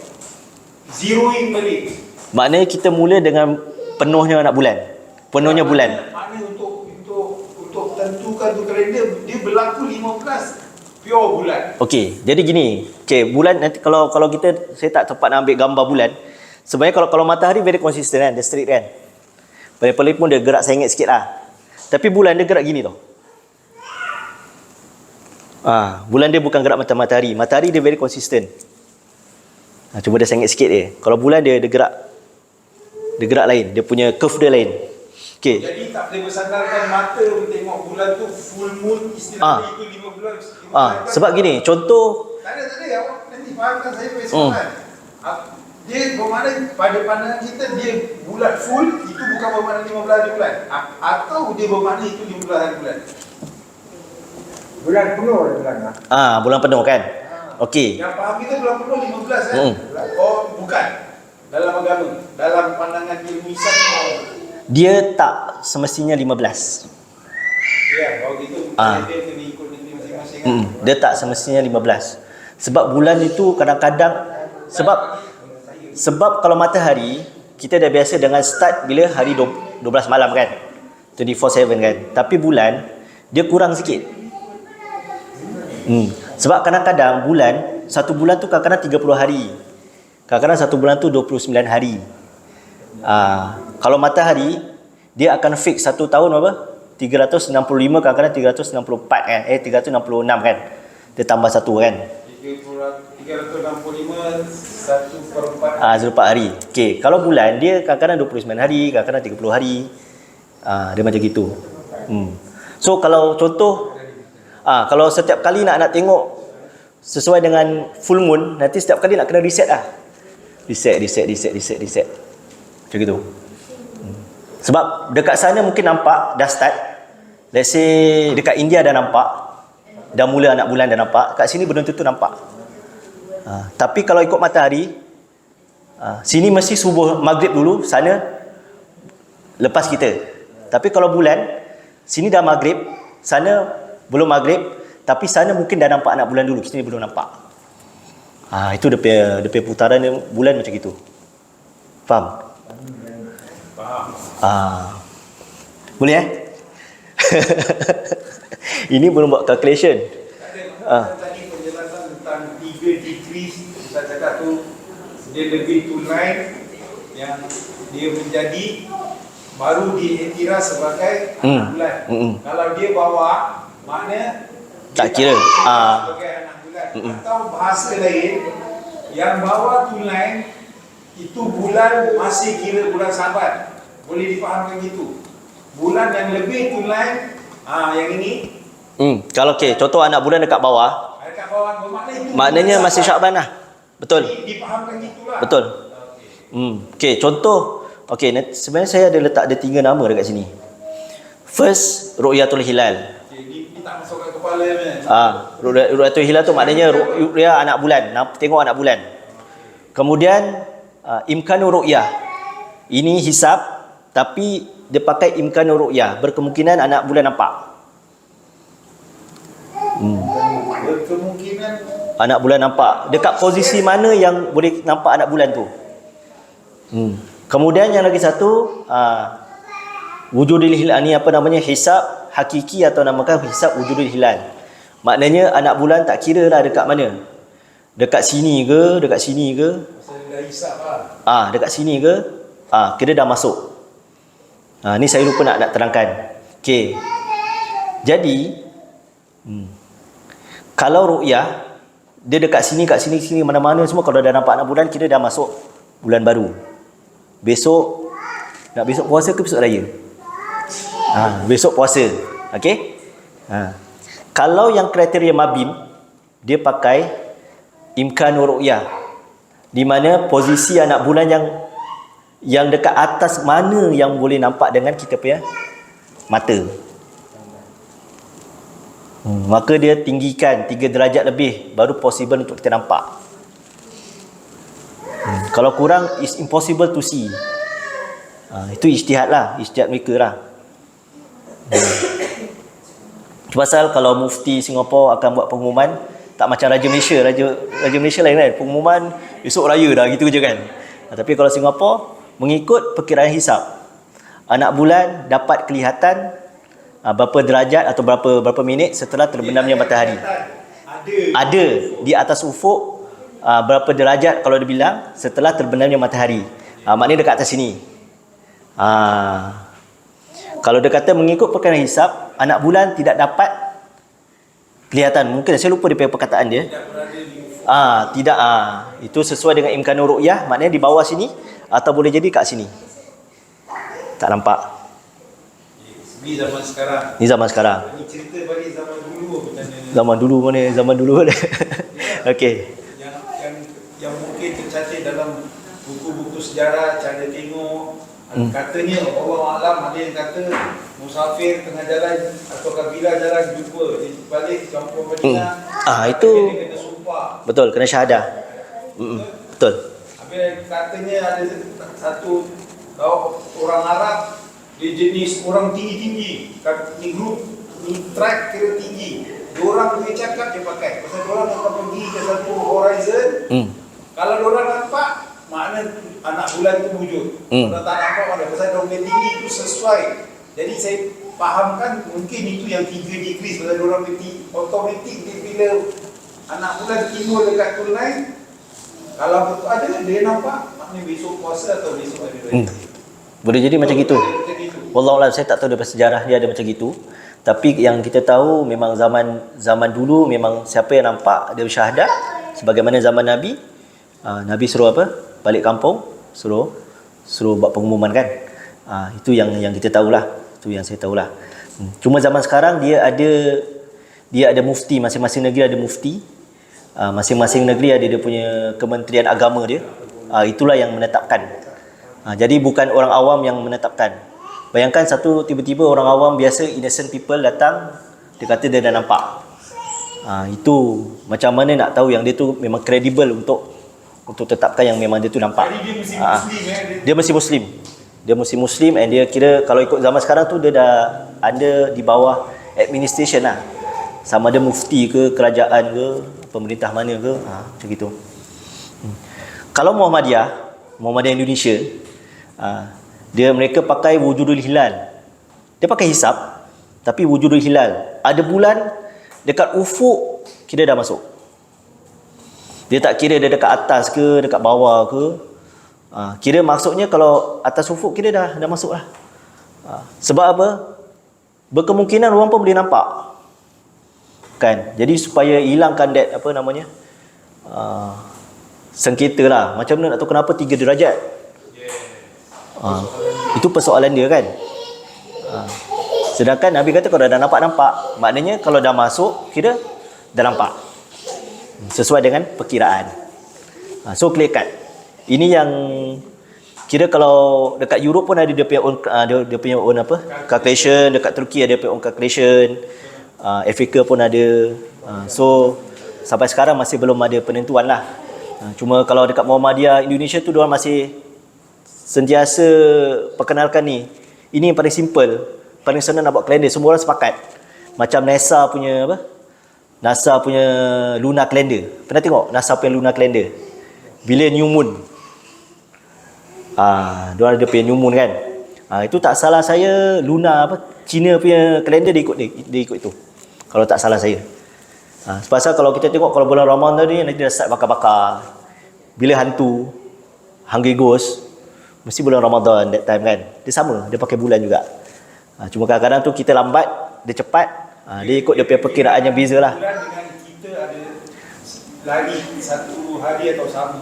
zeroing balik. maknanya kita mula dengan penuhnya anak bulan, penuhnya bulan. Maknanya untuk tentukan tu kalender dia berlaku 15 pure bulan. Okey, jadi gini. Bulan nanti kalau saya tak tepat nak ambil gambar bulan. Sebenarnya kalau matahari very konsisten kan, dia straight kan. Paling-paling pun dia gerak sengit sikit lah. Tapi bulan dia gerak gini tau. Bulan dia bukan gerak macam matahari. Matahari dia very konsisten. Cuma dia sengit sikit dia. Kalau bulan dia gerak lain. Dia punya curve dia lain. Okey. Jadi tak boleh bersandarkan mata tengok bulan tu full moon istilahnya itu 5 bulan. Sebab gini, contoh Tak ada awak nanti fahamkan saya punya soalan. Dia bermakna pada pandangan kita dia bulat full itu bukan bermakna 15 hari bulan. Atau dia bermakna itu 15 hari bulan. Bulan penuh dia bilang lah. Bulan penuh kan. Okey. Yang faham kita bulan penuh 15 kan? Hmm. Oh, bukan. Dalam agama, dalam pandangan ilmu Islam Dia tak semestinya 15. ya, kalau gitu dia kena ikut negeri masing-masing kan? Dia tak semestinya 15. Sebab bulan itu kadang-kadang sebab kalau matahari kita dah biasa dengan start bila hari 12 malam kan. 24/7 kan. Tapi bulan dia kurang sikit. Sebab kadang-kadang bulan, satu bulan tu kadang-kadang 30 hari. Kadang-kadang satu bulan tu 29 hari. Kalau matahari dia akan fix satu tahun berapa? 365, kadang-kadang 364 kan. 366 kan. Dia tambah satu kan. 365 1/4 1/4 hari. Okey, kalau bulan dia kadang-kadang 29 hari, kadang-kadang 30 hari. Dia macam gitu. So kalau contoh kalau setiap kali nak tengok sesuai dengan full moon, nanti setiap kali nak kena reset lah. Reset. Macam gitu. Sebab dekat sana mungkin nampak dah start. Let's say dekat India dah nampak. Dah mula anak bulan dah nampak. Kat sini belum tentu nampak. Tapi kalau ikut matahari, sini mesti subuh maghrib dulu, sana lepas kita. Tapi kalau bulan, sini dah maghrib, sana belum maghrib, tapi sana mungkin dah nampak anak bulan dulu, sini belum nampak. Itu dia punya putaran dia, bulan macam gitu. Faham? Boleh Ini belum buat calculation. Tadi penjelasan tentang 3 degrees saya cakap tu dia lebih tunai yang dia menjadi baru diiktiraf sebagai anak bulan. Kalau dia bawa makna Tak kira. sebagai anak bulan. Atau bahasa lain yang bawa tunai itu bulan masih kira bulan Sabat. Boleh difahamkan gitu. Bulan yang lebih tunai yang ini Kalau contoh anak bulan dekat bawah, dekat bawah bermakna itu maknanya bulan masih Sabat. Syaban lah. Betul. Difahamkan gitulah. Betul. Contoh. Sebenarnya saya ada letak 3 nama dekat sini. First, Ru'yatul Hilal. Dia tak masuk kat kepala ni. Ru'yatul Hilal tu maknanya ru'ya anak bulan, tengok anak bulan. Kemudian Imkanu Ru'yah. Ini hisab, tapi dia pakai Imkanu Ru'yah, berkemungkinan anak bulan nampak. Berkemungkinan Anak bulan nampak. Dekat posisi mana yang boleh nampak anak bulan tu? Kemudian yang lagi satu, wujudul hilal ni apa namanya? Hisab hakiki atau namakan hisab wujudul hilal. Maknanya anak bulan tak kira lah dekat mana. Dekat sini ke, dekat sini ke? saya dah hisap lah. Dekat sini ke? Kira dah masuk. Ni saya lupa nak terangkan. Okey. Jadi kalau ru'yah dia dekat sini, kat sini, mana-mana semua, kalau dah nampak anak bulan kira dah masuk bulan baru. Besok puasa ke besok raya? Besok puasa. Okey? Kalau yang kriteria Mabim, dia pakai Imkanu Ru'yah, di mana posisi anak bulan yang dekat atas mana yang boleh nampak dengan kita punya mata. Maka dia tinggikan 3 derajat lebih baru possible untuk kita nampak. Kalau kurang, it's impossible to see. Itu ijtihad lah, ijtihad mereka lah. Pasal kalau mufti Singapura akan buat pengumuman, tak macam Raja Malaysia. Raja Malaysia lain kan, pengumuman esok raya dah, gitu je kan. Tapi kalau Singapura, mengikut perkiraan hisab, anak bulan dapat kelihatan berapa derajat atau berapa minit setelah terbenamnya matahari. Ada di atas ufuk berapa derajat kalau dia bilang setelah terbenamnya matahari. Maknanya dekat atas sini. Kalau dia kata mengikut perkiraan hisab, anak bulan tidak dapat kelihatan. Mungkin saya lupa dia punya perkataan dia. Tidak. Itu sesuai dengan Imkanu Ru'yah, maknanya di bawah sini atau boleh jadi kat sini. Tak nampak. Ini zaman sekarang. Ni zaman sekarang. Ini cerita balik zaman dulu macam mana. Zaman dulu mana? Okey. Yang mungkin tercatat dalam buku-buku sejarah, cara tengok Katanya Allah Alam, ada yang kata musafir tengah jalan atau kabilah jalan jumpa di balik kampung Madinah. Itu dia kena sumpah. betul, kena syahadah. Betul. Habis katanya ada satu orang Arab, dia jenis orang tinggi-tinggi. Ni grup, ni track kira tinggi. Diorang punya cakap dia pakai. Pasal diorang akan pergi ke satu horizon. Kalau diorang nampak, makna anak bulan itu wujud. Kalau tak nampak mana. Pasal diorang punya tinggi itu sesuai. Jadi saya fahamkan mungkin itu yang 3 degrees. Pasal diorang punya otomatik bila anak bulan timur dekat tunai, kalau betul ada dia nampak, maknanya besok puasa atau besok hari raya. Boleh jadi macam gitu. Macam itu. Wallahualam, saya tak tahu daripada sejarah dia ada macam gitu. Tapi yang kita tahu memang zaman dulu memang siapa yang nampak dia bersyahadat, sebagaimana zaman Nabi. Nabi suruh apa? Balik kampung, suruh buat pengumuman kan. Itu yang kita tahulah. Itu yang saya tahulah. Cuma zaman sekarang dia ada mufti, masing-masing negeri ada mufti. Masing-masing negeri ada dia punya kementerian agama dia. Itulah yang menetapkan. Jadi bukan orang awam yang menetapkan. Bayangkan tiba-tiba orang awam biasa, innocent people datang, dia kata dia dah nampak. Itu macam mana nak tahu yang dia tu memang kredibel untuk tetapkan yang memang dia tu nampak. Jadi dia mesti Muslim Dia mesti Muslim. Dia mesti Muslim, and dia kira kalau ikut zaman sekarang tu dia dah ada di bawah administration lah. Sama ada mufti ke, kerajaan ke, pemerintah mana ke, macam gitu. Kalau Muhammadiyah Indonesia, mereka pakai wujudul hilal. Dia pakai hisab, tapi wujudul hilal. Ada bulan dekat ufuk, kira dah masuk. Dia tak kira dia dekat atas ke, dekat bawah ke. Kira maksudnya kalau atas ufuk, kira dah masuk lah. Sebab apa? Berkemungkinan orang pun boleh nampak. Kan? Jadi supaya hilangkan sengketa lah. Macam mana nak tahu kenapa 3 derajat? Itu persoalan dia kan. Sedangkan Nabi kata kalau dah nampak, maknanya kalau dah masuk, kira dah nampak. Sesuai dengan perkiraan. So clear cut. Ini yang kira kalau dekat Europe pun ada dia punya own calculation, dekat Turki ada dia punya own calculation, Afrika pun ada. So sampai sekarang masih belum ada penentuan lah. Cuma kalau dekat Muhammadiyah Indonesia tu diorang masih sentiasa perkenalkan ni. Ini yang paling simple, paling senang nak buat kalender, semua orang sepakat. Macam NASA punya lunar calendar. Pernah tengok NASA punya lunar calendar? Bila new moon. Diorang ada punya new moon kan. Itu tak salah saya lunar Cina punya kalender dia ikut itu. Kalau tak salah saya. Sebab kalau kita tengok kalau bulan Ramadan ni nanti dah start bakar-bakar. Bila hantu, Hungry Ghost, mesti bulan Ramadan that time kan. Dia sama, dia pakai bulan juga. Cuma kadang-kadang tu kita lambat, dia cepat. Dia ikut dia punya perkiraan yang beza lah. Bulan dengan kita ada lari satu hari atau sama.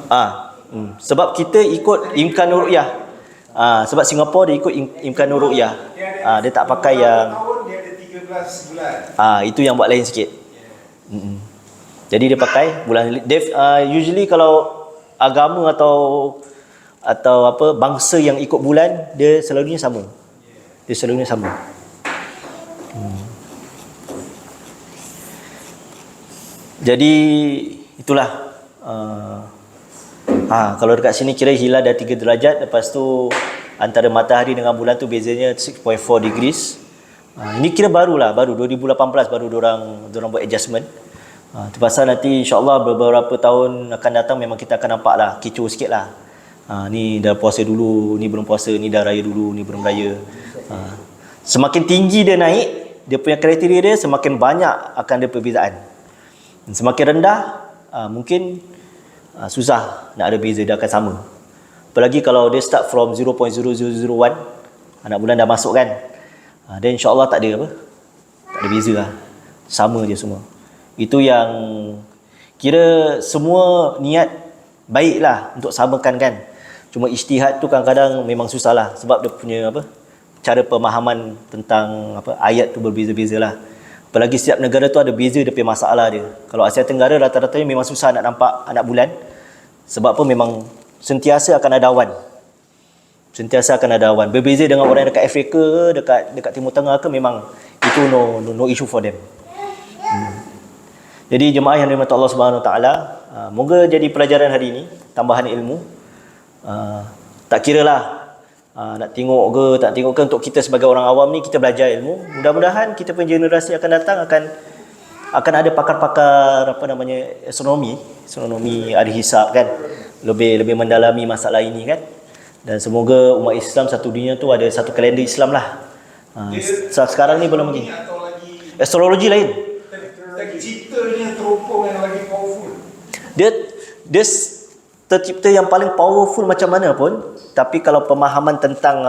Sebab kita ikut imkanur ru'yah. Sebab Singapura dia ikut imkanur ru'yah. Dia tak pakai yang tahun dia ada 13 bulan. itu yang buat lain sikit. Jadi dia pakai bulan usually kalau agama atau bangsa yang ikut bulan, dia selalunya sama. Jadi itulah kalau dekat sini kira hilal dah 3 derajat, lepas tu antara matahari dengan bulan tu bezanya 6.4 degrees. Ini kira baru 2018 baru diorang buat adjustment. Tu pasal nanti insya-Allah beberapa tahun akan datang memang kita akan nampak lah kecoh sikit lah. Ni dah puasa dulu, ni belum puasa, ni dah raya dulu, ni belum raya. Semakin tinggi dia naik, dia punya kriteria dia semakin banyak akan ada perbezaan. Semakin rendah, mungkin susah nak ada beza, dia akan sama. Apalagi kalau dia start from 0.0001, anak bulan dah masuk kan, then insya-Allah tak ada beza lah. Sama je semua. Itu yang kira semua niat baik lah untuk samakan kan. Cuma ijtihad tu kadang-kadang memang susah lah. Sebab dia punya cara pemahaman tentang ayat tu berbeza-beza lah. Apalagi setiap negara tu ada beza dia punya masalah dia. Kalau Asia Tenggara rata-ratanya memang susah nak nampak anak bulan. Sebab memang sentiasa akan ada awan. Sentiasa akan ada awan. Berbeza dengan orang yang dekat Afrika ke, dekat Timur Tengah ke, memang itu no issue for them. Jadi jemaah yang dirahmati Allah Subhanahu Wa Taala, moga jadi pelajaran hari ini tambahan ilmu. Tak kiralah nak tengok ke tak tengok ke, untuk kita sebagai orang awam ni kita belajar ilmu. Mudah-mudahan kita punya generasi akan datang akan ada pakar-pakar astronomi ahli hisab kan, lebih mendalami masalah ini kan. Dan semoga umat Islam satu dunia tu ada satu kalender Islam lah. Sekarang ni belum lagi. Atau lagi Astrologi lain. terciptanya teropong yang lagi powerful. Dia tercipta yang paling powerful macam mana pun, tapi kalau pemahaman tentang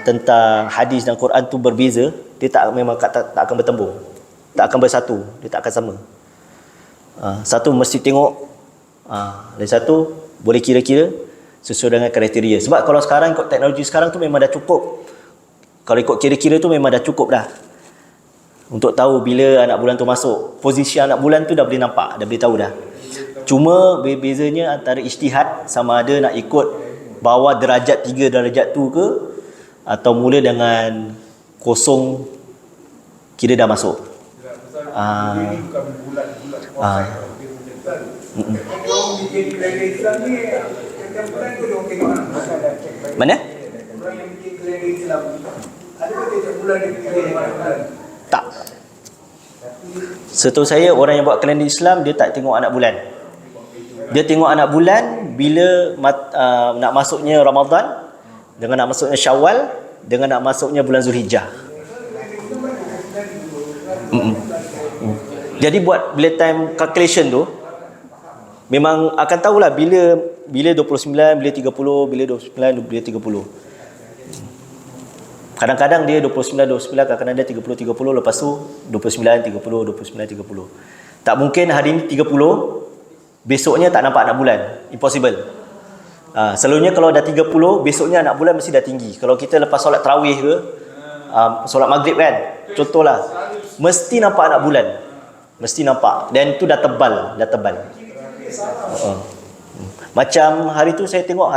tentang hadis dan Quran tu berbeza, dia memang tak akan bertembung, tak akan bersatu, dia tak akan sama. Satu mesti tengok, dan satu boleh kira-kira sesuai dengan kriteria. Sebab kalau sekarang ikut teknologi sekarang tu memang dah cukup. Kalau ikut kira-kira tu memang dah cukup dah untuk tahu bila anak bulan tu masuk. Posisi anak bulan tu dah boleh nampak, dah boleh tahu dah. Cuma bezanya antara ijtihad, sama ada nak ikut bawah darjat 3 darjat tu ke, atau mula dengan kosong kira dah masuk. Ini bukan bulan-bulan puasa. Orang bikin kalender Islam ni, setiap bulan tu dia tengok masa dah cek balik. Mana? Orang yang bikin kalender Islam, ada ke setiap bulan dia bikin bulan? Tak. Setahu saya orang yang buat kalender Islam dia tak tengok anak bulan. Dia tengok anak bulan bila nak masuknya Ramadan, dengan nak masuknya Syawal, dengan nak masuknya bulan Zulhijjah. Jadi buat bila time calculation tu memang akan tahulah bila 29, bila 30, bila 29, bila 30. Kadang-kadang dia 29, kadang-kadang dia 30, lepas tu 29, 30. Tak mungkin hari ni 30, besoknya tak nampak anak bulan. Impossible. Selalunya kalau dah 30, besoknya anak bulan mesti dah tinggi. Kalau kita lepas solat tarawih ke, solat maghrib kan, contohlah, mesti nampak anak bulan. Mesti nampak. Dan tu dah tebal. Macam hari tu saya tengok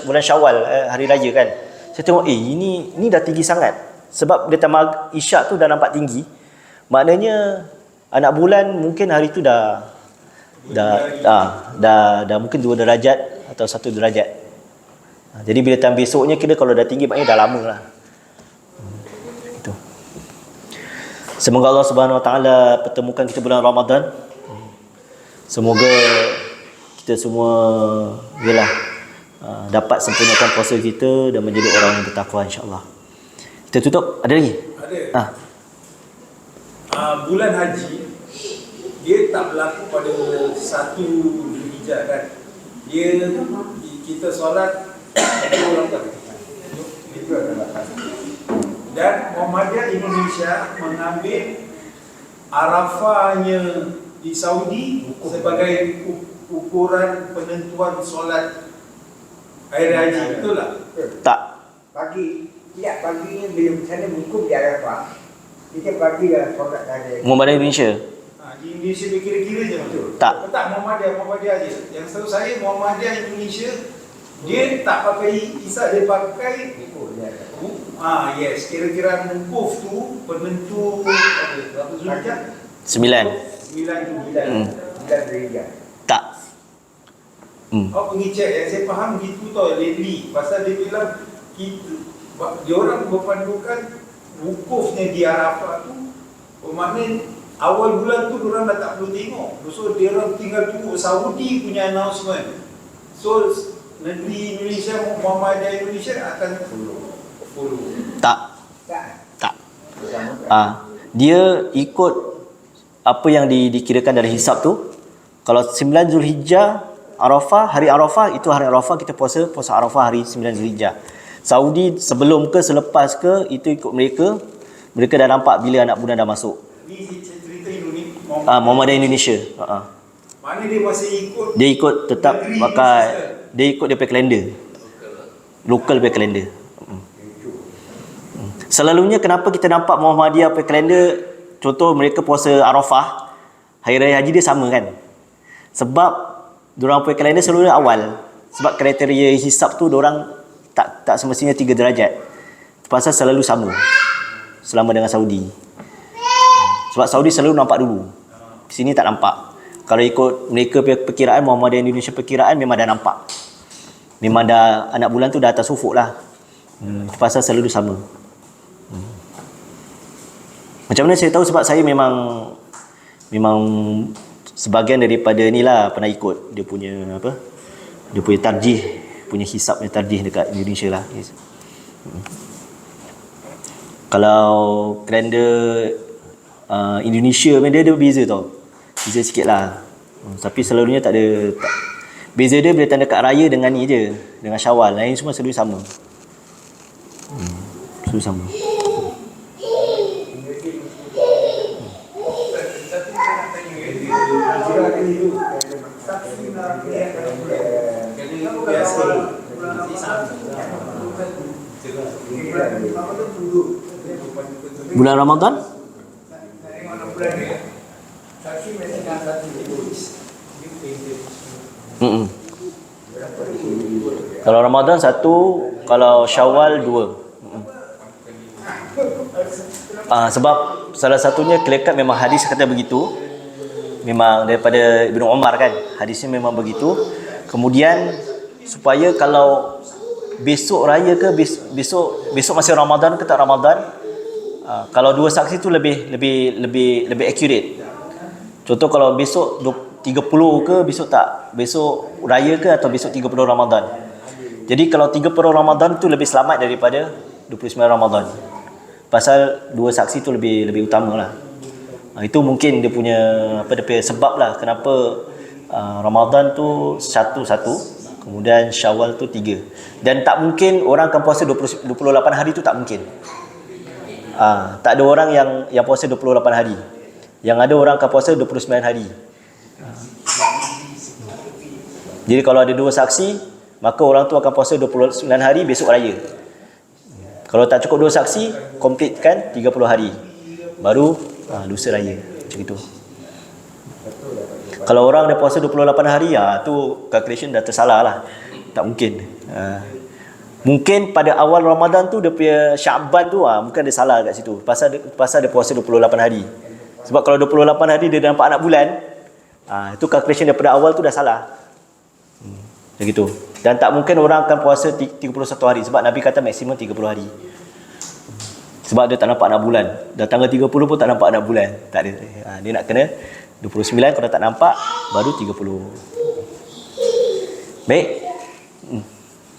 bulan Syawal, hari raya kan. Saya tengok ini dah tinggi sangat. Sebab dia tamag isyak tu dah nampak tinggi. Maknanya anak bulan mungkin hari tu dah mungkin 2 darjat atau 1 darjat. Jadi bila time besoknya kira kalau dah tinggi maknanya dah lama lah. Itu. Semoga Allah Subhanahu Wa Taala pertemukan kita bulan Ramadan. Semoga kita semua dapat sempurnakan puasa kita dan menjadi orang yang bertakwa, insya-Allah. Kita tutup. Ada lagi? Ada. Bulan haji dia tak berlaku pada 1 Zulhijjah kan. Kita solat itu orang tak. Itu adalah. Dan Muhammadiyah Indonesia mengambil Arafahnya di Saudi sebagai ukuran penentuan solat hari haji, betul tak? Tak. Pagi ni bila sana wukuf di Arafah, kita pagi dah solat hari. Muhammadiyah Indonesia. Di Indonesia dia kira-kira je betul. Tak. Tak Muhammadiyah je. Yang setahu saya Muhammadiyah Indonesia dia tak pakai isak, dia pakai yes, kira-kira wukuf tu penentu berapa Zulhijjah? 9. 9 Zulhijjah. Tak. Kau pergi cek, yang saya faham gitu tau lately. Pasal dia bilang dia orang berpandukan wukufnya di Arafah tu, bermakna awal bulan tu diorang dah tak perlu tengok. So dia orang tinggal tunggu Saudi punya announcement. So negeri Indonesia, Muhammadiyah Indonesia akan follow. Tak. Dia ikut apa yang dikirakan dari hisab tu. Kalau 9 Zulhijjah Arafah, hari Arafah, itu hari Arafah kita puasa Arafah hari 9 Zulhijjah. Saudi sebelum ke selepas ke itu ikut mereka dah nampak bila anak bulan dah masuk. Ni cerita Indonesia. Muhammadiyah Indonesia. Mana dia masih ikut? Dia ikut tetap pakai, dia ikut dia punya kalender. Local punya kalender. Selalunya kenapa kita nampak Muhammadiyah punya kalender, contoh mereka puasa Arafah, hari raya haji dia sama kan? Sebab diorang punya kalender selalunya awal. Sebab kriteria hisab tu diorang tak semestinya 3 derajat. Pasal selalu sama selama dengan Saudi. Sebab Saudi selalu nampak dulu. Sini tak nampak. Kalau ikut mereka punya perkiraan, Muhammadiyah Indonesia perkiraan, memang dah nampak. Memang dah anak bulan tu dah atas ufuk lah. Pasal selalu sama. Macam mana saya tahu? Sebab saya memang sebahagian daripada ni lah pernah ikut dia punya apa? Dia punya tarjih, punya hisabnya tarjih dekat Indonesia lah. Yes. Kalau kalender Indonesia dia ada beza tau. Beza sikit lah. Tapi selalunya tak ada beza dia bila tanda kat raya dengan ni je, dengan Syawal. Lain semua selalu sama. Selalu sama. Bulan Ramadan? Kalau Ramadan 1, kalau Syawal 2. Sebab salah satunya kelekat memang hadis kata begitu. Memang daripada Ibnu Umar kan, hadisnya memang begitu. Kemudian supaya kalau besok raya ke besok masih Ramadan ke tak Ramadan, kalau 2 saksi tu lebih accurate. Contoh kalau besok 30 ke besok raya ke atau besok 30 Ramadan. Jadi kalau 30 Ramadan tu lebih selamat daripada 29 Ramadan. Pasal 2 saksi tu lebih utama lah. Itu mungkin dia punya sebab lah kenapa Ramadan tu satu, kemudian Syawal tu 3. Dan tak mungkin orang akan puasa 28 hari tu, tak mungkin. Tak ada orang yang puasa 28 hari. Yang ada orang akan puasa 29 hari. Jadi kalau ada 2 saksi, maka orang tu akan puasa 29 hari besok raya. Kalau tak cukup 2 saksi, completekan 30 hari. Baru lusa raya. Macam itu. Kalau orang dah puasa 28 hari, tu calculation dah tersalah lah. Tak mungkin. Mungkin pada awal Ramadan tu dia punya Syaban tu mungkin dia salah kat situ. Pasal dia puasa 28 hari. Sebab kalau 28 hari dia dah nampak anak bulan, itu calculation daripada awal tu dah salah. Macam gitu. Dan tak mungkin orang akan puasa 31 hari. Sebab Nabi kata maksimum 30 hari. Sebab dia tak nampak anak bulan. Dah tanggal 30 pun tak nampak anak bulan. Tak ada. Dia nak kena 29, kalau tak nampak baru 30. Baik.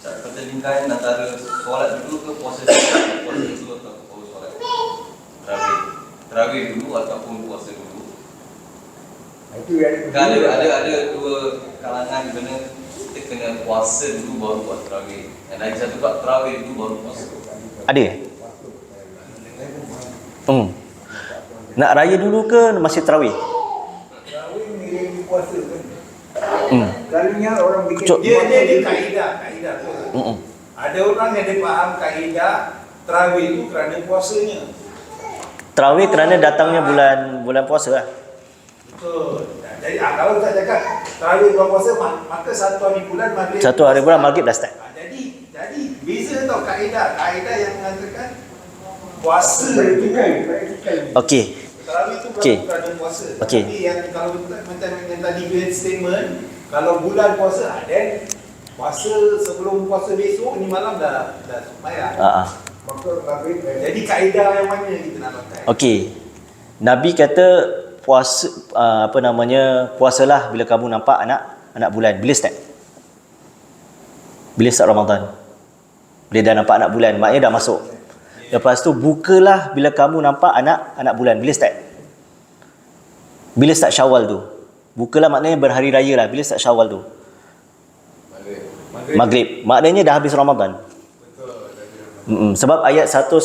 Pertelingkahan antara solat dulu ke puasa dulu atau solat Tarawih dulu ataupun puasa dulu. Itu yang Ada 2 kalangan di mana kita kena puasa dulu baru buat tarawih. Dan lagi satu buat tarawih dulu baru puasa. Ada? Nak raya dulu ke masih tarawih? Tarawih ni puasa kan. Selalunya orang bikin Dia kaedah tu. Ada orang yang dia faham kaedah tarawih itu kerana puasanya. Tarawih kerana datangnya bulan puasa lah. Betul. Jadi kalau saya cakap tarawih bulan puasa, maka 1 hari bulan maghrib. 1 hari bulan maghrib dah start. Jadi beza tau kaedah yang mengatakan puasa itu Okey. tarawih itu Okey. kerana puasa. Okey. Tapi yang kalau macam yang tadi dia statement, kalau bulan puasa then puasa sebelum puasa besok ni malam dah sembahyang. maka maghrib Jadi kaedah yang mana kita nak pakai? Okey. Nabi kata puasa puasalah bila kamu nampak anak bulan. Bila start? Bila start Ramadan? Bila dah nampak anak bulan, maknanya dah masuk. Lepas tu bukalah bila kamu nampak anak bulan. Bila start? Bila start Syawal tu? Bukalah maknanya berhari raya lah. Bila start Syawal tu? Maghrib. Maknanya dah habis Ramadan. Sebab ayat 185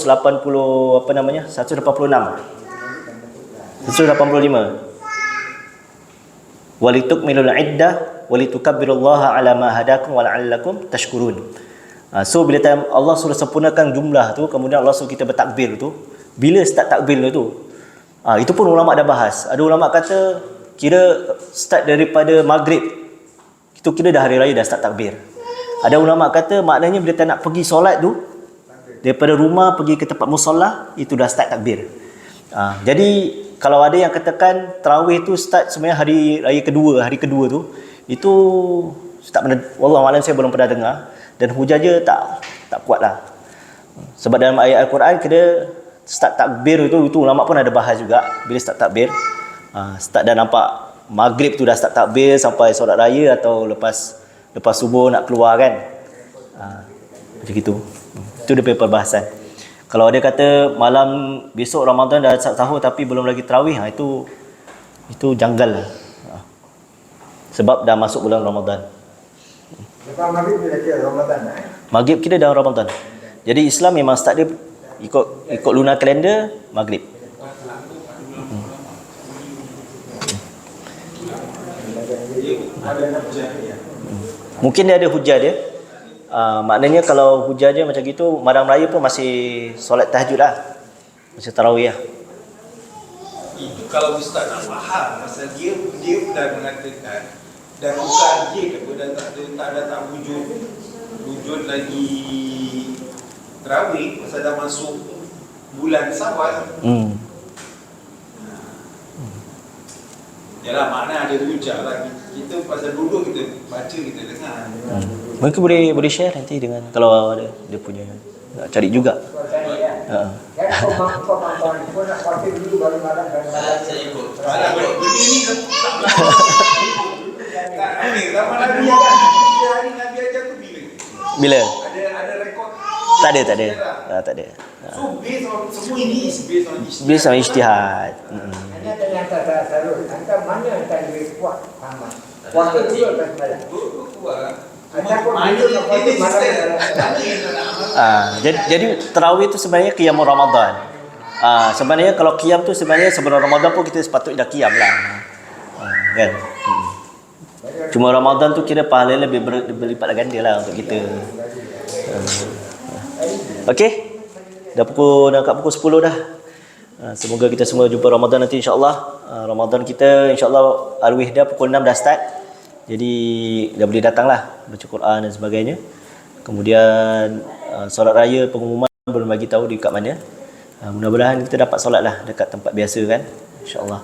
walitukmilul iddah walitukabbirullaha ala ma hadakum wa la'allakum tashkurun. So bila Allah suruh sempurnakan jumlah tu, kemudian Allah suruh kita bertakbir tu, bila start takbir tu? Itu pun ulama dah bahas. Ada ulama kata kira start daripada maghrib, itu kira dah hari raya dah start takbir. Ada ulama kata maknanya bila tak nak pergi solat tu, daripada rumah pergi ke tempat musollah, itu dah start takbir. Jadi kalau ada yang katakan tarawih tu start sebenarnya hari raya kedua, hari kedua tu, itu tak pernah, wallahualam saya belum pernah dengar, dan hujah je tak kuat lah. Sebab dalam ayat Al-Quran kena start takbir itu ulama pun ada bahas juga. Bila start takbir, start dah nampak maghrib tu dah start takbir sampai solat raya, atau lepas subuh nak keluar kan. Macam gitu. Itu dia punya perbahasan. Kalau dia kata malam besok Ramadan dah sahur tapi belum lagi tarawih, itu janggal. Sebab dah masuk bulan Ramadan. Lepas maghrib dia kira Ramadan Maghrib kira dalam Ramadan. Jadi Islam memang start dia ikut lunar kalender maghrib. Mungkin dia ada hujah dia. Maknanya kalau hujah dia macam gitu, malam raya pun masih solat tahajud lah, masih tarawih lah. Itu kalau Ustaz nak faham, pasal dia dah mengatakan dan bukan dia kepada tak wujud lagi terawih, pasal dah masuk bulan Syawal. Yalah, makna ada hujah lah. Kita pasal duduk kita baca, kita dengar. Mungkin boleh share nanti dengan, kalau ada dia punya, nak cari juga. Kan kau nak kuatir dulu baru malam. Saya ikut. Benda ni tak ambil. Ramalan hari Nabi ajar tu bila? Bila? Ada rekod? Tak ada. Tak ada. So based on semua ini is based on ijtihad. Bila sama ijtihad. Hanya tanya antara Sarul, antara mana antara lebih kuat amal? Kuasa dulu atau semalam? Dua kuat. Ataupun Mana dulu atau ini Jadi tarawih tu sebenarnya qiyamul Ramadan. Sebenarnya kalau qiyam tu sebenarnya sebelum Ramadan pun kita sepatutnya dah qiyam lah. Kan? Cuma Ramadan tu kira pahala lebih berlipat ganda lah untuk kita. Okey. Dah kat pukul 10 dah. Semoga kita semua jumpa Ramadan nanti insya-Allah. Ramadan kita insya-Allah Al-Wihda pukul 6 dah start. Jadi dah boleh datanglah baca Quran dan sebagainya. Kemudian solat raya pengumuman belum bagi tahu di kat mana. Mudah-mudahan kita dapat solat lah dekat tempat biasa kan, insya-Allah.